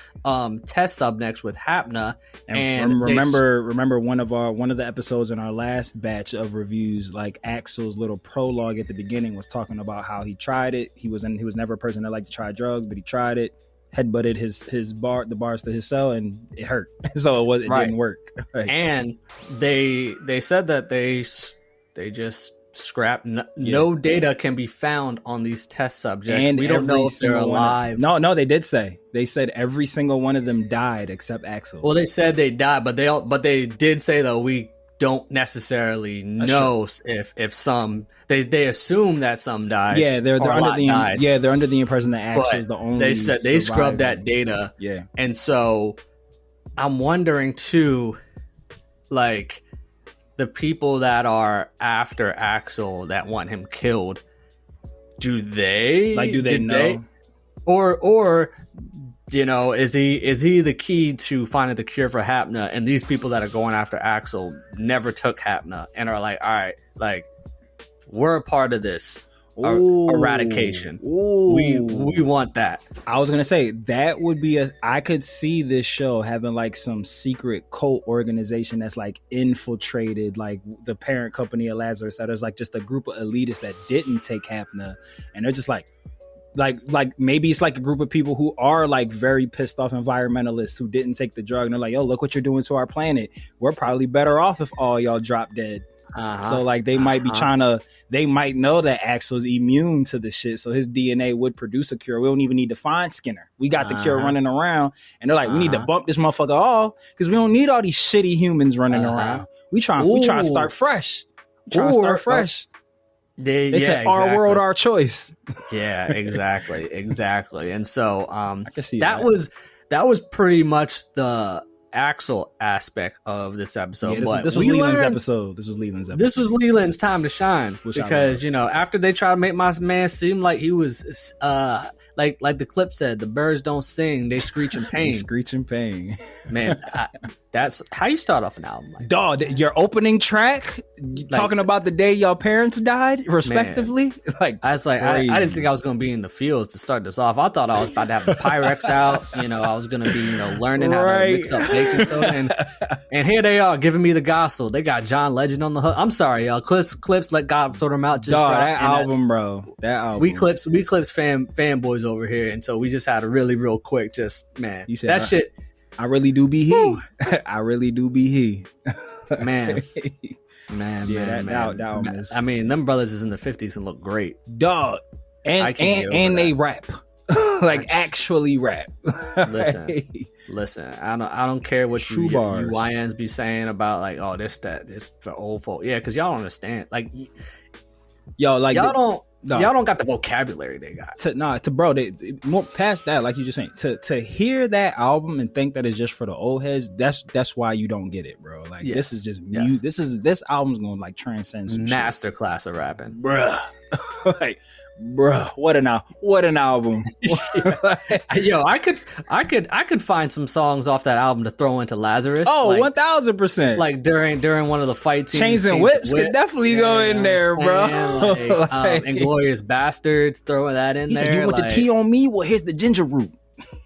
test subjects with Hapna. And remember one of the episodes in our last batch of reviews, like Axel's little prologue at the beginning was talking about how he tried it. He was never a person that liked to try drugs, but he tried it, headbutted the bars to his cell, and it hurt. So it didn't work. Right. And they said that they just scrap. No data can be found on these test subjects, and we don't know if they're alive. No, they did say. They said every single one of them died except Axel. Well, they said they died, but they did say though we don't necessarily know if some they assume that some died. Yeah, they're under the impression that Axel's the only. They said they scrubbed that data. Yeah, and so I'm wondering too, like, the people that are after Axel that want him killed, do they know? Or is he the key to finding the cure for Hapna? And these people that are going after Axel never took Hapna and are like, all right, like, we're a part of this eradication. We want that. I was gonna say that would be I could see this show having like some secret cult organization that's like infiltrated like the parent company of Lazarus, that is like just a group of elitists that didn't take Hapna, and they're just like maybe it's like a group of people who are like very pissed off environmentalists who didn't take the drug, and they're like, yo, look what you're doing to our planet. We're probably better off if all y'all drop dead. So like they might be they might know that Axel's immune to the shit, so his DNA would produce a cure. We don't even need to find Skinner. We got the cure running around, and they're like, we need to bump this motherfucker off because we don't need all these shitty humans running around. We try to start fresh. They said our world, our choice. Yeah, exactly. And so I can see that was pretty much the Axel aspect of this episode. Yeah, this was Leland's episode. This was Leland's time to shine, because after they try to make my man seem like he was like the clip said, the birds don't sing, they screech in pain. Screech in pain. Man, that's how you start off an album. Like dog, your opening track, talking about the day your parents died, respectively. Man, like I was like, I didn't think I was going to be in the fields to start this off. I thought I was about to have the Pyrex out. I was going to be, learning how to mix up baking soda. And here they are giving me the gospel. They got John Legend on the hook. I'm sorry, y'all. Clips, let God sort them out. Just dog, that album, bro. That album. We clips fanboys over here, and so we just had a really real quick. Just man, you said that shit. I really do be he. I really do be he. Man. That album is... I mean, them brothers is in the 50s and look great. Dog. And they rap. Actually rap. Listen. I don't care what you YNs be saying about this for old folk. Yeah, because y'all don't understand. Y'all don't got the vocabulary they got. More past that, like you just saying, to hear that album and think that it's just for the old heads, that's why you don't get it, bro. This is just this album's gonna transcend some masterclass of rapping, bruh. Bruh, what an album. Yo, I could find some songs off that album to throw into Lazarus. Oh, 1000%. During one of the fight scenes. Chains and Whips could definitely go in there, bro. Inglorious Bastards, throwing that in there. He said, you want the tea on me? Well, here's the ginger root.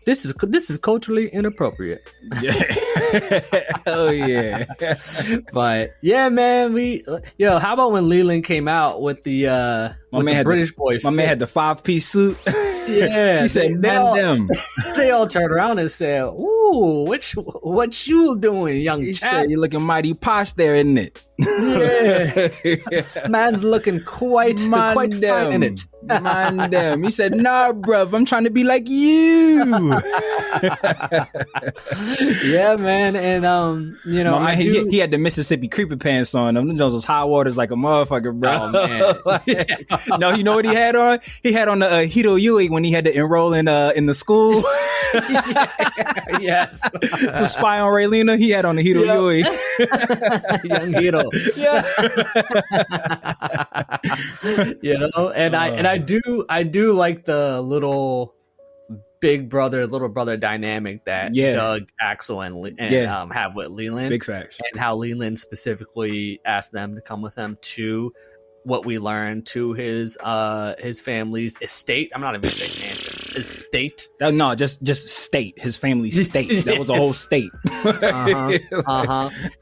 This is culturally inappropriate. Yeah. Oh yeah. But yeah, man, how about when Leland came out with the British boy? My man had the 5-piece suit. Yeah. He said, them. They all turned around and said, ooh, what you doing, young chap? He said, you're looking mighty posh there, isn't it? Yeah. Man's looking quite fine in it. Mind them. He said, nah, bruv, I'm trying to be like you. Yeah, man. And he had the Mississippi creeper pants on. Them Jones was high waters like a motherfucker, bro. Oh man. No, you know what he had on? He had on the Hito Yui when he had to enroll in the school. Yes. To spy on Raylina, he had on the Hito Yui. Young Hito. Yeah. And I do like the little big brother, little brother dynamic that Doug, Axel, and have with Leland. Big facts. And how Leland specifically asked them to come with him to what we learned to his family's estate. I'm not even saying mansion. Estate. No, just state. His family's state. That was a whole state.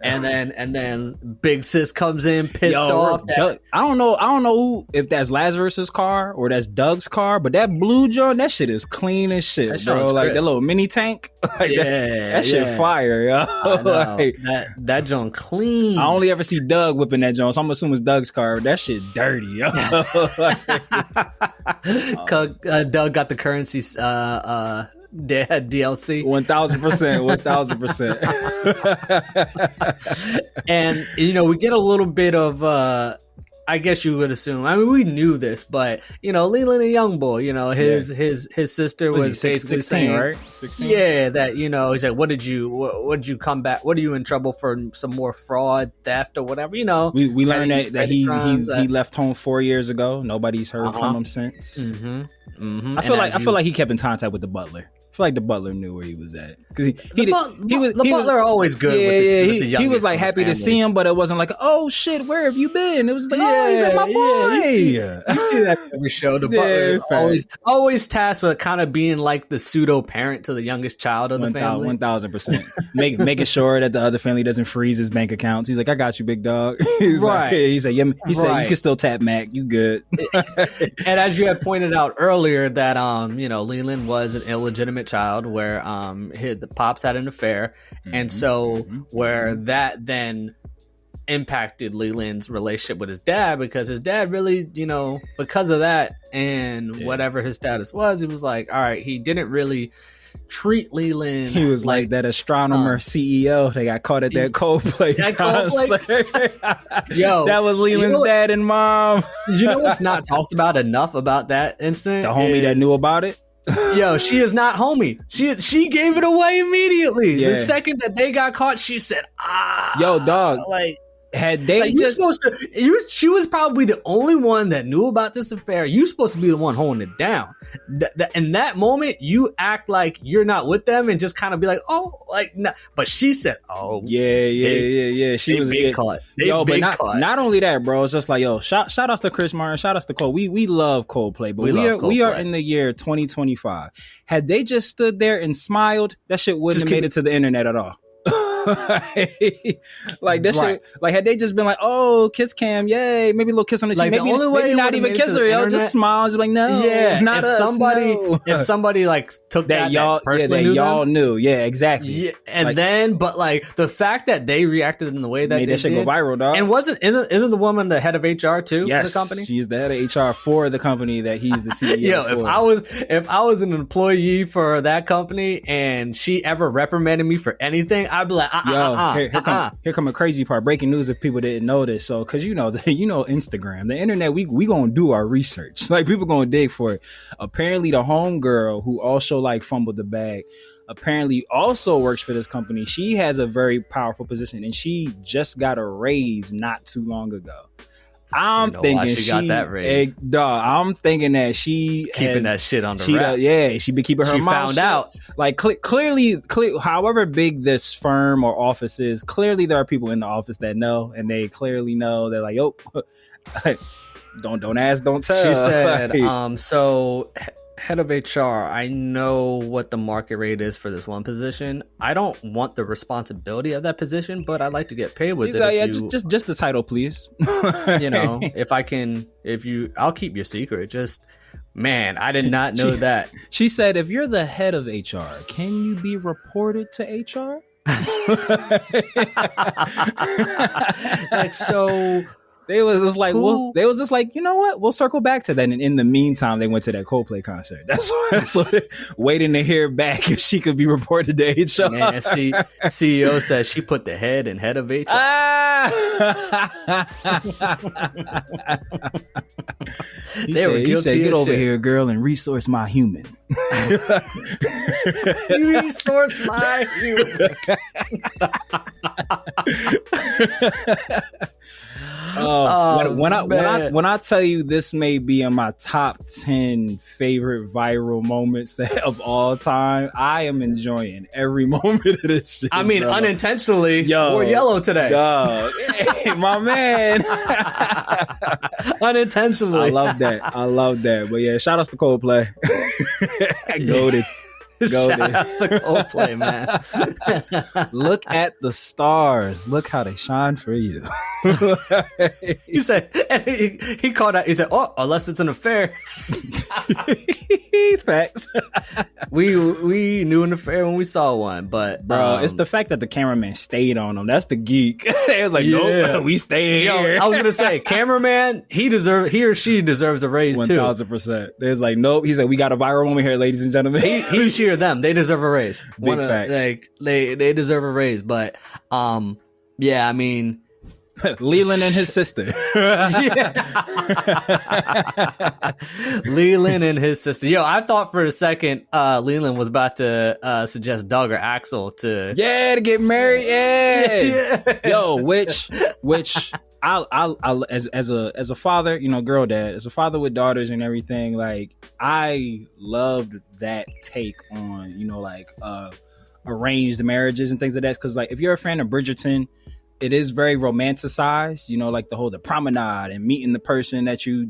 And then Big Sis comes in pissed off. Doug, I don't know if that's Lazarus's car or that's Doug's car, but that blue joint, that shit is clean as shit, that bro. That little mini tank. That shit fire, yo. That joint clean. I only ever see Doug whipping that joint, so I'm assuming it's Doug's car. That shit dirty, yo. Doug got the currency DLC. 1000%. And we get a little bit of I guess you would assume. I mean, we knew this, but Leland, a young boy, his sister was 16, right? 16. Yeah, that he's like, what did you come back? What are you in trouble for? Some more fraud, theft, or whatever? We learned that he left home 4 years ago. Nobody's heard from him since. Mm-hmm. I feel like he kept in contact with the butler. I feel like the butler knew where he was at because the butler always good. With the he was like happy to see him, but it wasn't like, oh shit, where have you been? It was like, he's like my boy. You see that every show. The butler always tasked with kind of being like the pseudo parent to the youngest child of the family. 1000%. Making sure that the other family doesn't freeze his bank accounts. He's like, I got you, big dog. He said, you can still tap Mac. You good? And as you had pointed out earlier, that Leland was an illegitimate child where the pops had an affair, and so where that then impacted Leland's relationship with his dad, because his dad really, because of that and whatever his status was, he was like, all right, he didn't really treat Leland. He was like that astronomer CEO. They got caught at that Coldplay concert. Yo, that was Leland's dad and mom. You know what's not talked about enough about that incident? The homie that knew about it. Yo, she is not homie. She gave it away immediately. The second that they got caught, she said, yo, dog. Had they like, just supposed to, she was probably the only one that knew about this affair. You supposed to be the one holding it down. In that moment, you act like you're not with them and just kind of be like, oh, like, nah. But she said, oh, yeah. She was big caught. But not only that, bro. It's just like, yo, shout outs to Chris Martin, shout outs to Cole. We love Coldplay, but we are in the year 2025. Had they just stood there and smiled, that shit wouldn't have made it to the internet at all. Like that shit, like had they just been like, oh, kiss cam, yay, maybe a little kiss on the cheek, maybe not even kiss her, yo, just smile, just like, no, not if somebody like took that y'all knew, exactly, and like, then but like the fact that they reacted in the way that made they that shit go viral, dog. And isn't the woman the head of HR too? Yes, for the company? She's the head of HR for the company that he's the CEO. Yo, if I was an employee for that company and she ever reprimanded me for anything, I'd be like, here come a crazy part. Breaking news if people didn't know this. So, cause you know Instagram, the internet, we gonna do our research. Like people gonna dig for it. Apparently the homegirl who also like fumbled the bag, apparently also works for this company. She has a very powerful position and she just got a raise not too long ago. I'm thinking she got that raise. I'm thinking that she keeping that shit on the wraps. She been keeping her mouth. Found out. Like clearly, however big this firm or office is, clearly there are people in the office that know, and they clearly know. They're like, yo, don't ask, don't tell. She said, so head of HR, I know what the market rate is for this one position. I don't want the responsibility of that position, but I'd like to get paid with it. Like, just the title, please. You know, I'll keep your secret. Just, man, I did not know that. She said, if you're the head of HR, can you be reported to HR? Like, so they was just like, you know what? We'll circle back to that. And in the meantime, they went to that Coldplay concert. That's what waiting to hear back if she could be reported to HR. Man, CEO says she put the head and head of HR. He said, get over here, girl, and resource my human. Resource my human. When I tell you this may be in my top 10 favorite viral moments of all time, I am enjoying every moment of this shit. I mean, unintentionally, wore yellow today. Hey, my man. Unintentionally. I love that. But yeah, shout outs to Coldplay. Goated. Shout outs to Coldplay, man. Look at the stars. Look how they shine for you. He said, he called out, he said, oh, unless it's an affair. Facts. We knew an affair when we saw one, but bro, it's the fact that the cameraman stayed on him. That's the geek. It was like, nope, we staying here. I was gonna say, cameraman, he or she deserves a raise 1,000%. too. 1,000%. There's like, nope. He said, we got a viral moment here, ladies and gentlemen. He cheered them. They deserve a raise. Big facts. Like they deserve a raise. But yeah, I mean, Leland and his sister. Leland and his sister. Yo, I thought for a second Leland was about to suggest Doug or Axel to get married. Yeah. Yo, which I'll as a father, you know, girl dad, as a father with daughters and everything, like I loved that take on, you know, like arranged marriages and things like that. Because like if you're a fan of Bridgerton, it is very romanticized, you know, like the promenade and meeting the person that you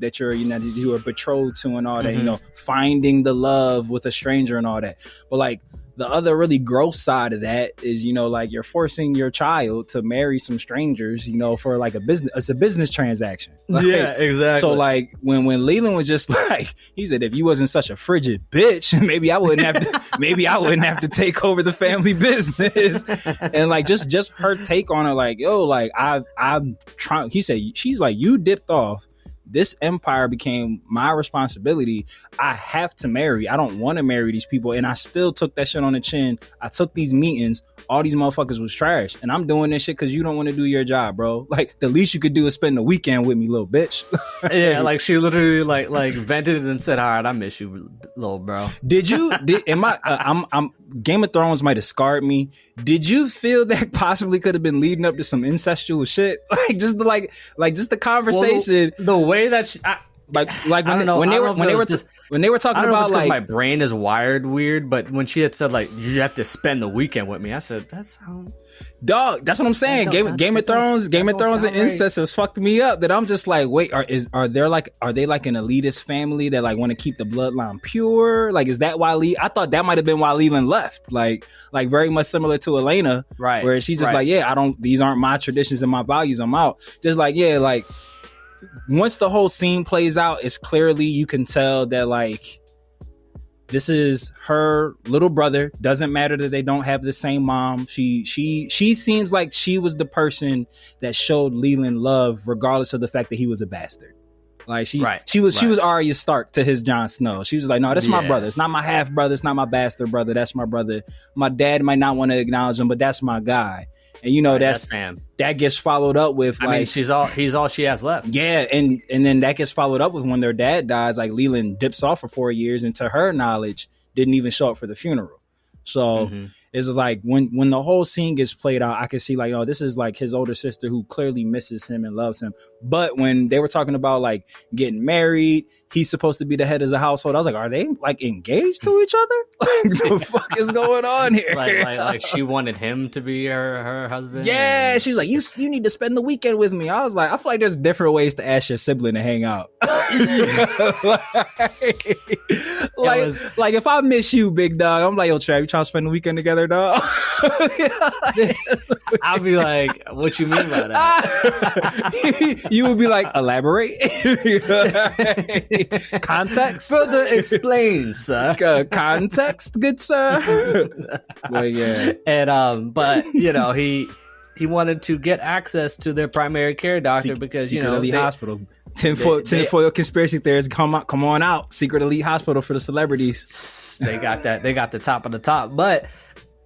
are betrothed to and all that, you know, finding the love with a stranger and all that. But like the other really gross side of that is, you know, like you're forcing your child to marry some strangers, you know, for like it's a business transaction. Like, yeah, exactly. So like when Leland was just like, he said, if you wasn't such a frigid bitch, maybe I wouldn't have to take over the family business. And like just her take on it, like, yo, like I'm trying. He said, she's like, you dipped off. This empire became my responsibility. I have to marry. I don't want to marry these people. And I still took that shit on the chin. I took these meetings. All these motherfuckers was trash. And I'm doing this shit because you don't want to do your job, bro. Like, the least you could do is spend the weekend with me, little bitch. Yeah, like she literally like vented and said, all right, I miss you, little bro. Am I, Game of Thrones might have scarred me. Did you feel that possibly could have been leading up to some incestual shit? Like just the conversation, the way that when they were talking about like my brain is wired weird, but when she had said like you have to spend the weekend with me, I said that sounds. Dog, that's what I'm saying. Game of Thrones and incest has fucked me up. That I'm just like, wait, are they like an elitist family that like want to keep the bloodline pure? Like, is that why I thought that might have been why Leland left. Like very much similar to Elena, right? Where she's just like, yeah, these aren't my traditions and my values. I'm out. Just like, yeah, like once the whole scene plays out, it's clearly you can tell that like. This is her little brother. Doesn't matter that they don't have the same mom. She seems like she was the person that showed Leland love, regardless of the fact that he was a bastard. Like she was Arya Stark to his Jon Snow. She was like, no, that's my brother. It's not my half brother. It's not my bastard brother. That's my brother. My dad might not want to acknowledge him, but that's my guy. And you know that gets followed up with like he's all she has left. Yeah, and then that gets followed up with when their dad dies. Like Leland dips off for 4 years, and to her knowledge, didn't even show up for the funeral. So it's just like when the whole scene gets played out, I can see like, oh, this is like his older sister who clearly misses him and loves him. But when they were talking about like getting married, he's supposed to be the head of the household. I was like, are they like engaged to each other? Like, the fuck is going on here? Like she wanted him to be her husband. Yeah, she's like, you need to spend the weekend with me. I was like, I feel like there's different ways to ask your sibling to hang out. like if I miss you, big dog, I'm like, yo, Trav, you trying to spend the weekend together, dog? I'll be like, what you mean by that? You would be like, elaborate. Context? Further explain, sir. Context, good sir. Well, yeah. And but you know, he wanted to get access to their primary care doctor because Secret Elite Hospital. Tinfoil conspiracy theories, come on out. Secret Elite Hospital for the celebrities. They got the top of the top, but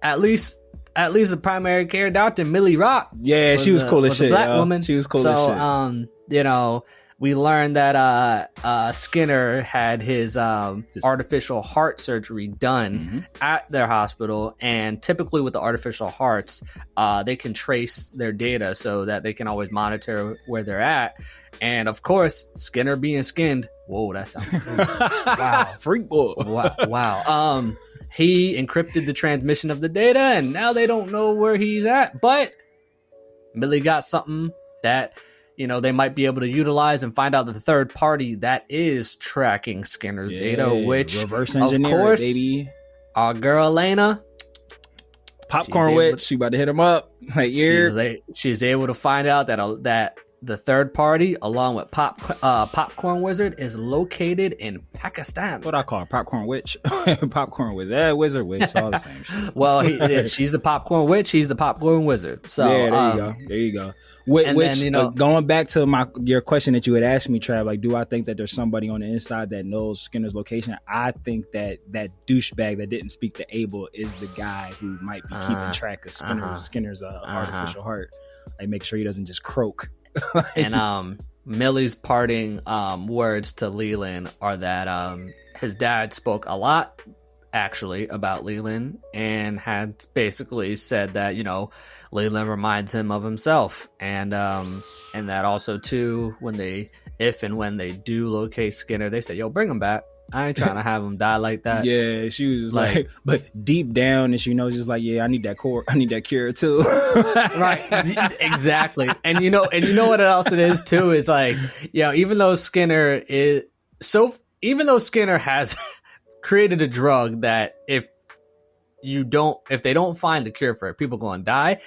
at least the primary care doctor, Millie Rock. Yeah, she was cool as shit. Black woman. She was cool as shit. You know, we learned that Skinner had his artificial heart surgery done at their hospital, and typically with the artificial hearts, they can trace their data so that they can always monitor where they're at. And of course, Skinner being skinned. Whoa, that sounds wow, freak boy. Wow. He encrypted the transmission of the data, and now they don't know where he's at. But Millie got something that, you know, they might be able to utilize and find out that the third party that is tracking Skinner's data, which, reverse of engineer, course, baby. Our girl Elena, popcorn witch, she about to hit him up. Like, she's able to find out that the third party, along with Popcorn Wizard, is located in Pakistan. What I call her, Popcorn Witch. Popcorn Wizard. Wizard Witch, all the same shit. Well, she's the Popcorn Witch, he's the Popcorn Wizard. So yeah, there you go. Which, you know, going back to your question that you had asked me, Trav, like, do I think that there's somebody on the inside that knows Skinner's location? I think that douchebag that didn't speak to Abel is the guy who might be keeping track of Skinner's artificial heart. Like, make sure he doesn't just croak. And Millie's parting words to Leland are that his dad spoke a lot actually about Leland and had basically said that, you know, Leland reminds him of himself, and that also too, if and when they do locate Skinner, they say, yo, bring him back. I ain't trying to have him die like that. Yeah, she was just like, but deep down, and she knows, just like, yeah, I need that cure too. Right, exactly. And you know what else it is too is like, you know, even though Skinner has created a drug that if they don't find the cure for it, people going to die.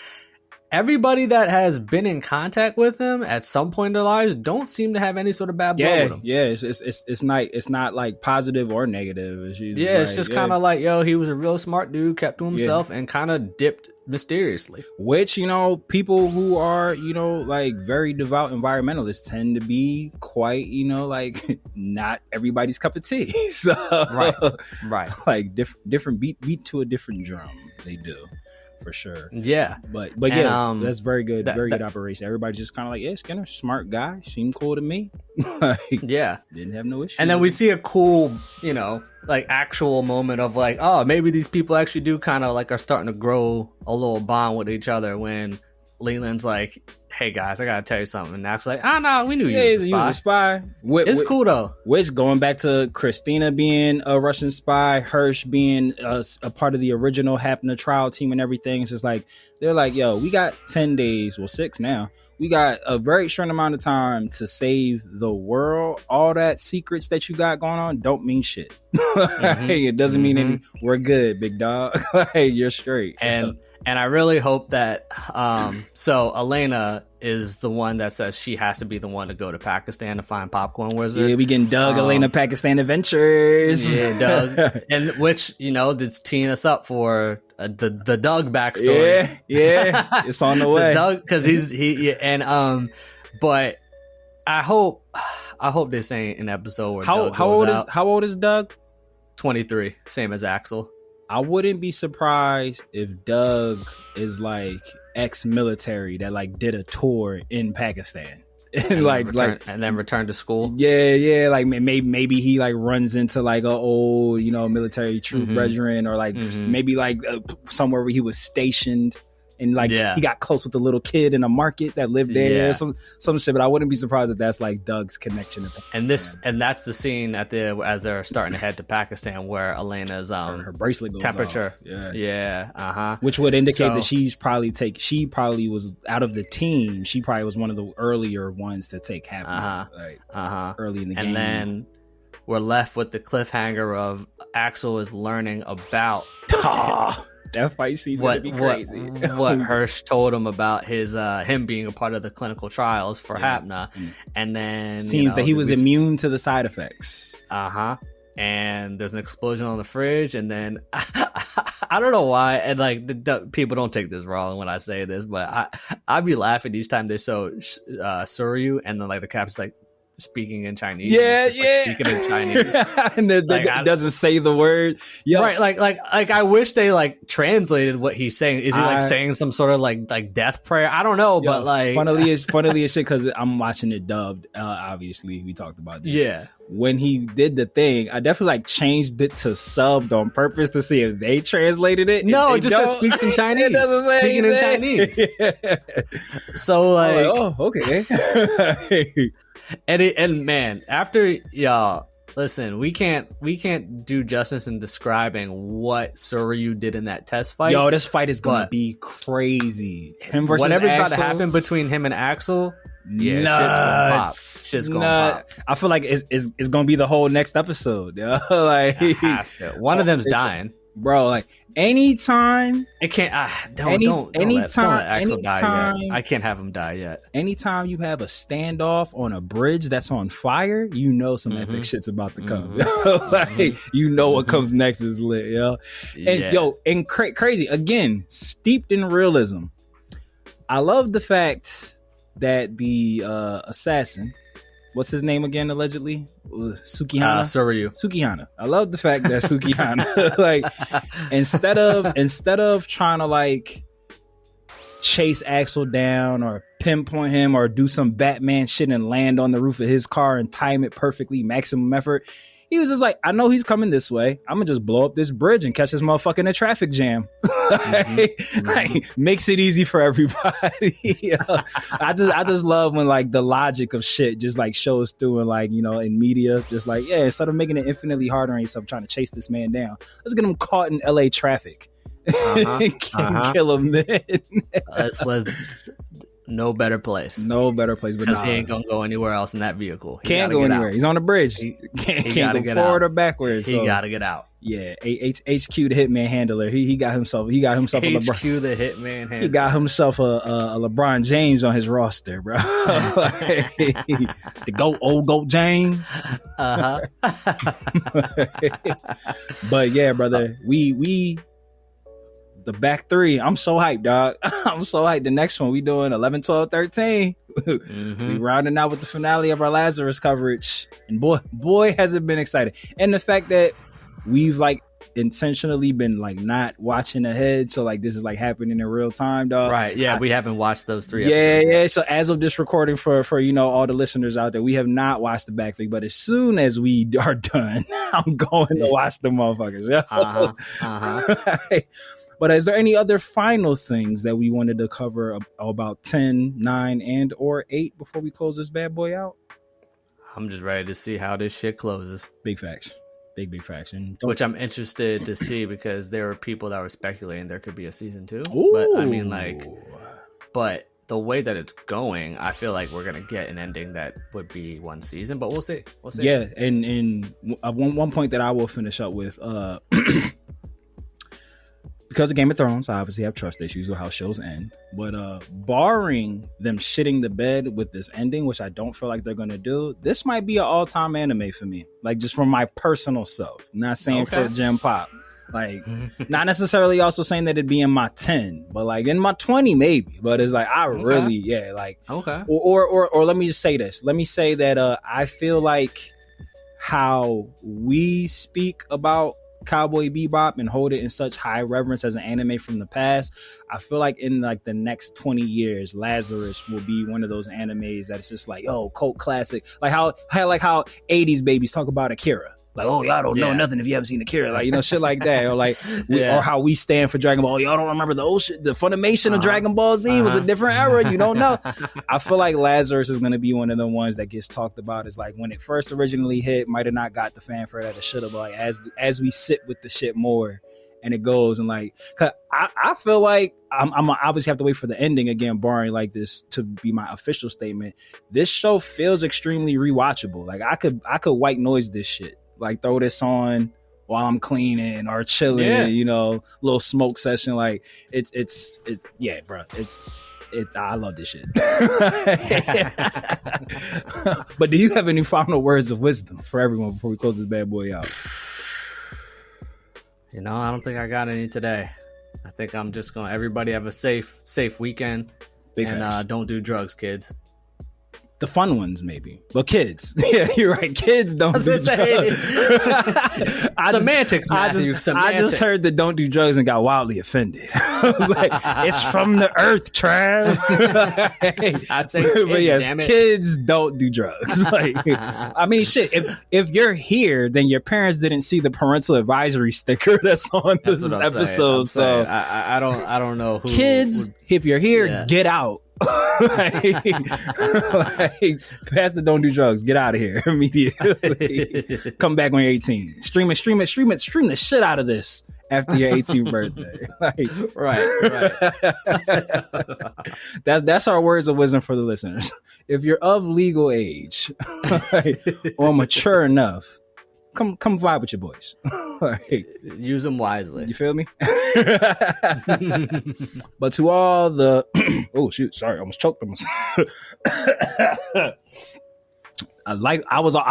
Everybody that has been in contact with him at some point in their lives don't seem to have any sort of bad blood with him. Yeah, it's not like positive or negative. It's just kind of like, yo, he was a real smart dude, kept to himself, and kind of dipped mysteriously. Which, you know, people who are, you know, like very devout environmentalists tend to be quite, you know, like not everybody's cup of tea. So right, like different beat to a different drum. They do. for sure. Yeah, but yeah, that's very good, good operation. Everybody's just kind of like, yeah, Skinner, smart guy, seemed cool to me. Like, yeah, didn't have no issue. And then we see a cool, you know, like actual moment of like, oh, maybe these people actually do kind of like are starting to grow a little bond with each other when Leland's like, hey guys, I gotta tell you something. And Nap's like, no, we knew you was a spy. It's cool though. Which, going back to Christina being a Russian spy, Hirsch being a part of the original Hapner trial team and everything, it's just like, they're like, yo, we got 10 days, well 6 now. We got a very short amount of time to save the world. All that secrets that you got going on don't mean shit. It doesn't mean any. We're good, big dog. Like, you're straight. And I really hope that so Elena is the one that says she has to be the one to go to Pakistan to find Popcorn Wizard. Yeah, we getting Doug Elena Pakistan Adventures. Yeah, Doug, and which, you know, that's teeing us up for the Doug backstory. Yeah, it's on the way. Doug, because but I hope this ain't an episode where how old is Doug? 23, same as Axel. I wouldn't be surprised if Doug is like ex-military that like did a tour in Pakistan and then returned to school. Yeah, like maybe he like runs into like a old, you know, military troop brethren, or like maybe like somewhere where he was stationed. And like he got close with the little kid in a market that lived there, some shit. But I wouldn't be surprised if that's like Doug's connection. And that's the scene as they're starting to head to Pakistan, where Elena's her bracelet goes temperature off. Which would indicate that she probably was out of the team. She probably was one of the earlier ones to take Hapner, early in the game. And then we're left with the cliffhanger of Axel is learning about. That fight seems going to be crazy. What Hirsch told him about his him being a part of the clinical trials for Hapner, and then seems that he was immune to the side effects. And there's an explosion on the fridge, and then I don't know why, and like people don't take this wrong when I say this, but I'd be laughing each time they show Suryu, and then like the captain's like speaking in Chinese. Speaking in Chinese. And it doesn't say the word. Right. Like I wish they like translated what he's saying. Is he like saying some sort of like death prayer? I don't know, but like funnily as shit, because I'm watching it dubbed. Obviously, we talked about this. Yeah. When he did the thing, I definitely like changed it to subbed on purpose to see if they translated it. No, it just says speaks in Chinese. It doesn't say speaking in Chinese. So like, okay. And man, after y'all listen, we can't do justice in describing what Suryu did in that test fight. Yo, this fight is gonna be crazy. Him versus whatever's Axel, about to happen between him and Axel. Yeah, shit's gonna pop. I feel like it's gonna be the whole next episode. Yo. Like, one of them's dying. Bro, like anytime it can't. Don't let Axel die yet. I can't have him die yet. Anytime you have a standoff on a bridge that's on fire, you know some epic shit's about to come. Like, you know what comes next is lit, yo. And crazy again, steeped in realism. I love the fact that the assassin, what's his name again? Allegedly, Sukihana. Sukihana. I love the fact that Sukihana, like, instead of trying to like chase Axel down or pinpoint him or do some Batman shit and land on the roof of his car and time it perfectly, maximum effort. He was just like, I know he's coming this way. I'm gonna just blow up this bridge and catch this motherfucker in a traffic jam. Like, makes it easy for everybody. I just love when like the logic of shit just like shows through, and like, you know, in media, just like, yeah, instead of making it infinitely harder on yourself trying to chase this man down, let's get him caught in LA traffic. Kill him then. Let's no better place. Because he ain't gonna go anywhere else in that vehicle. Can't go anywhere. He's on the bridge. He can't go forward or backwards. He gotta get out. Yeah, HQ the Hitman handler. He got himself a LeBron. HQ the Hitman handler. He got himself a LeBron James on his roster, bro. The GOAT James. But yeah, brother, we the back three. I'm so hyped, dog. I'm so hyped. The next one we doing 11, 12, 13. We rounding out with the finale of our Lazarus coverage, and boy has it been exciting. And the fact that we've like intentionally been like not watching ahead, so like this is like happening in real time, dog. Right? Yeah, we haven't watched those 3 episodes. Yeah. Yeah. So as of this recording, for all the listeners out there, we have not watched the back thing. But as soon as we are done, I'm going to watch the motherfuckers. Right. But is there any other final things that we wanted to cover about 10, 9, and or 8 before we close this bad boy out? I'm just ready to see how this shit closes. Big facts. Big facts. Which I'm interested to see, because there were people that were speculating there could be a season 2. Ooh. But I mean, like, but the way that it's going, I feel like we're gonna get an ending that would be 1 season. But we'll see. Yeah, and one point that I will finish up with, because of Game of Thrones, I obviously have trust issues with how shows end. But barring them shitting the bed with this ending, which I don't feel like they're going to do, this might be an all-time anime for me. Like, just from my personal self. Not saying for Gem Pop. Like, not necessarily also saying that it'd be in my 10, but like in my 20 maybe. But it's like, really, like. Okay. Or let me just say this. Let me say that I feel like how we speak about Cowboy Bebop and hold it in such high reverence as an anime from the past, I feel like in like the next 20 years, Lazarus will be one of those animes that's just like, oh, cult classic. Like how 80s babies talk about Akira. Like, oh, y'all don't know nothing if you haven't seen Akira. Like, you know, shit like that. Or like, or how we stand for Dragon Ball. Y'all don't remember the old shit. The Funimation of Dragon Ball Z was a different era. You don't know. I feel like Lazarus is going to be one of the ones that gets talked about. Is like when it first originally hit, might have not got the fanfare that it should have. Like as we sit with the shit more, and it goes and like, cause I feel like I'm obviously have to wait for the ending again, barring like this to be my official statement. This show feels extremely rewatchable. Like I could white noise this shit. Like throw this on while I'm cleaning or chilling, you know, little smoke session. Like it's bro. I love this shit. But do you have any final words of wisdom for everyone before we close this bad boy out? You know, I don't think I got any today. I think I'm just going to everybody have a safe weekend. And don't do drugs, kids. The fun ones, maybe. But kids. Yeah, you're right. Kids don't do drugs. Semantics, Matthew. I just heard that don't do drugs and got wildly offended. I was like, it's from the earth, Trav. I say kids, but yes, damn it. Kids don't do drugs. Like, I mean, shit, if you're here, then your parents didn't see the parental advisory sticker that's on this episode. So I don't know who. Kids, if you're here, get out. like, pass the don't do drugs, get out of here immediately. Come back when you're 18. Stream the shit out of this after your 18th birthday. Like, right. That's our words of wisdom for the listeners. If you're of legal age or mature enough, come vibe with your boys. Like, use them wisely. You feel me? But to all the oh shoot, sorry, I almost choked on myself. I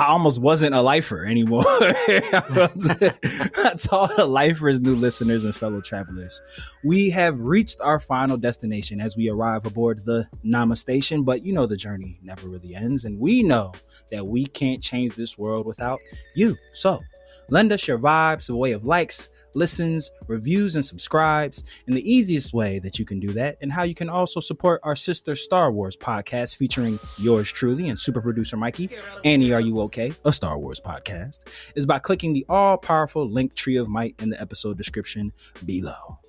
almost wasn't a lifer anymore. To all the lifers, new listeners, and fellow travelers, we have reached our final destination as we arrive aboard the Nama station. But you know the journey never really ends, and we know that we can't change this world without you. So lend us your vibes, a way of likes, listens, reviews, and subscribes. And the easiest way that you can do that, and how you can also support our sister Star Wars podcast featuring yours truly and super producer Mikey, Annie, Are You Okay? A Star Wars podcast, is by clicking the all-powerful link tree of might in the episode description below.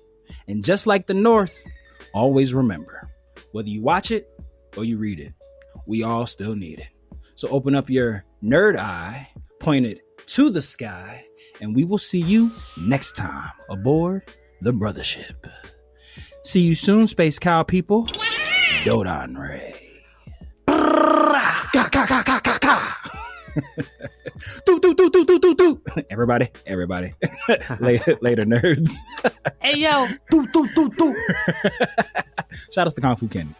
And just like the North, always remember, whether you watch it or you read it, we all still need it. So open up your nerd eye, point it to the sky, and we will see you next time aboard the Brothership. See you soon, Space Cow people. Dodon Ray. Everybody. Later, nerds. Hey, yo. Shout out to Kung Fu Kenny.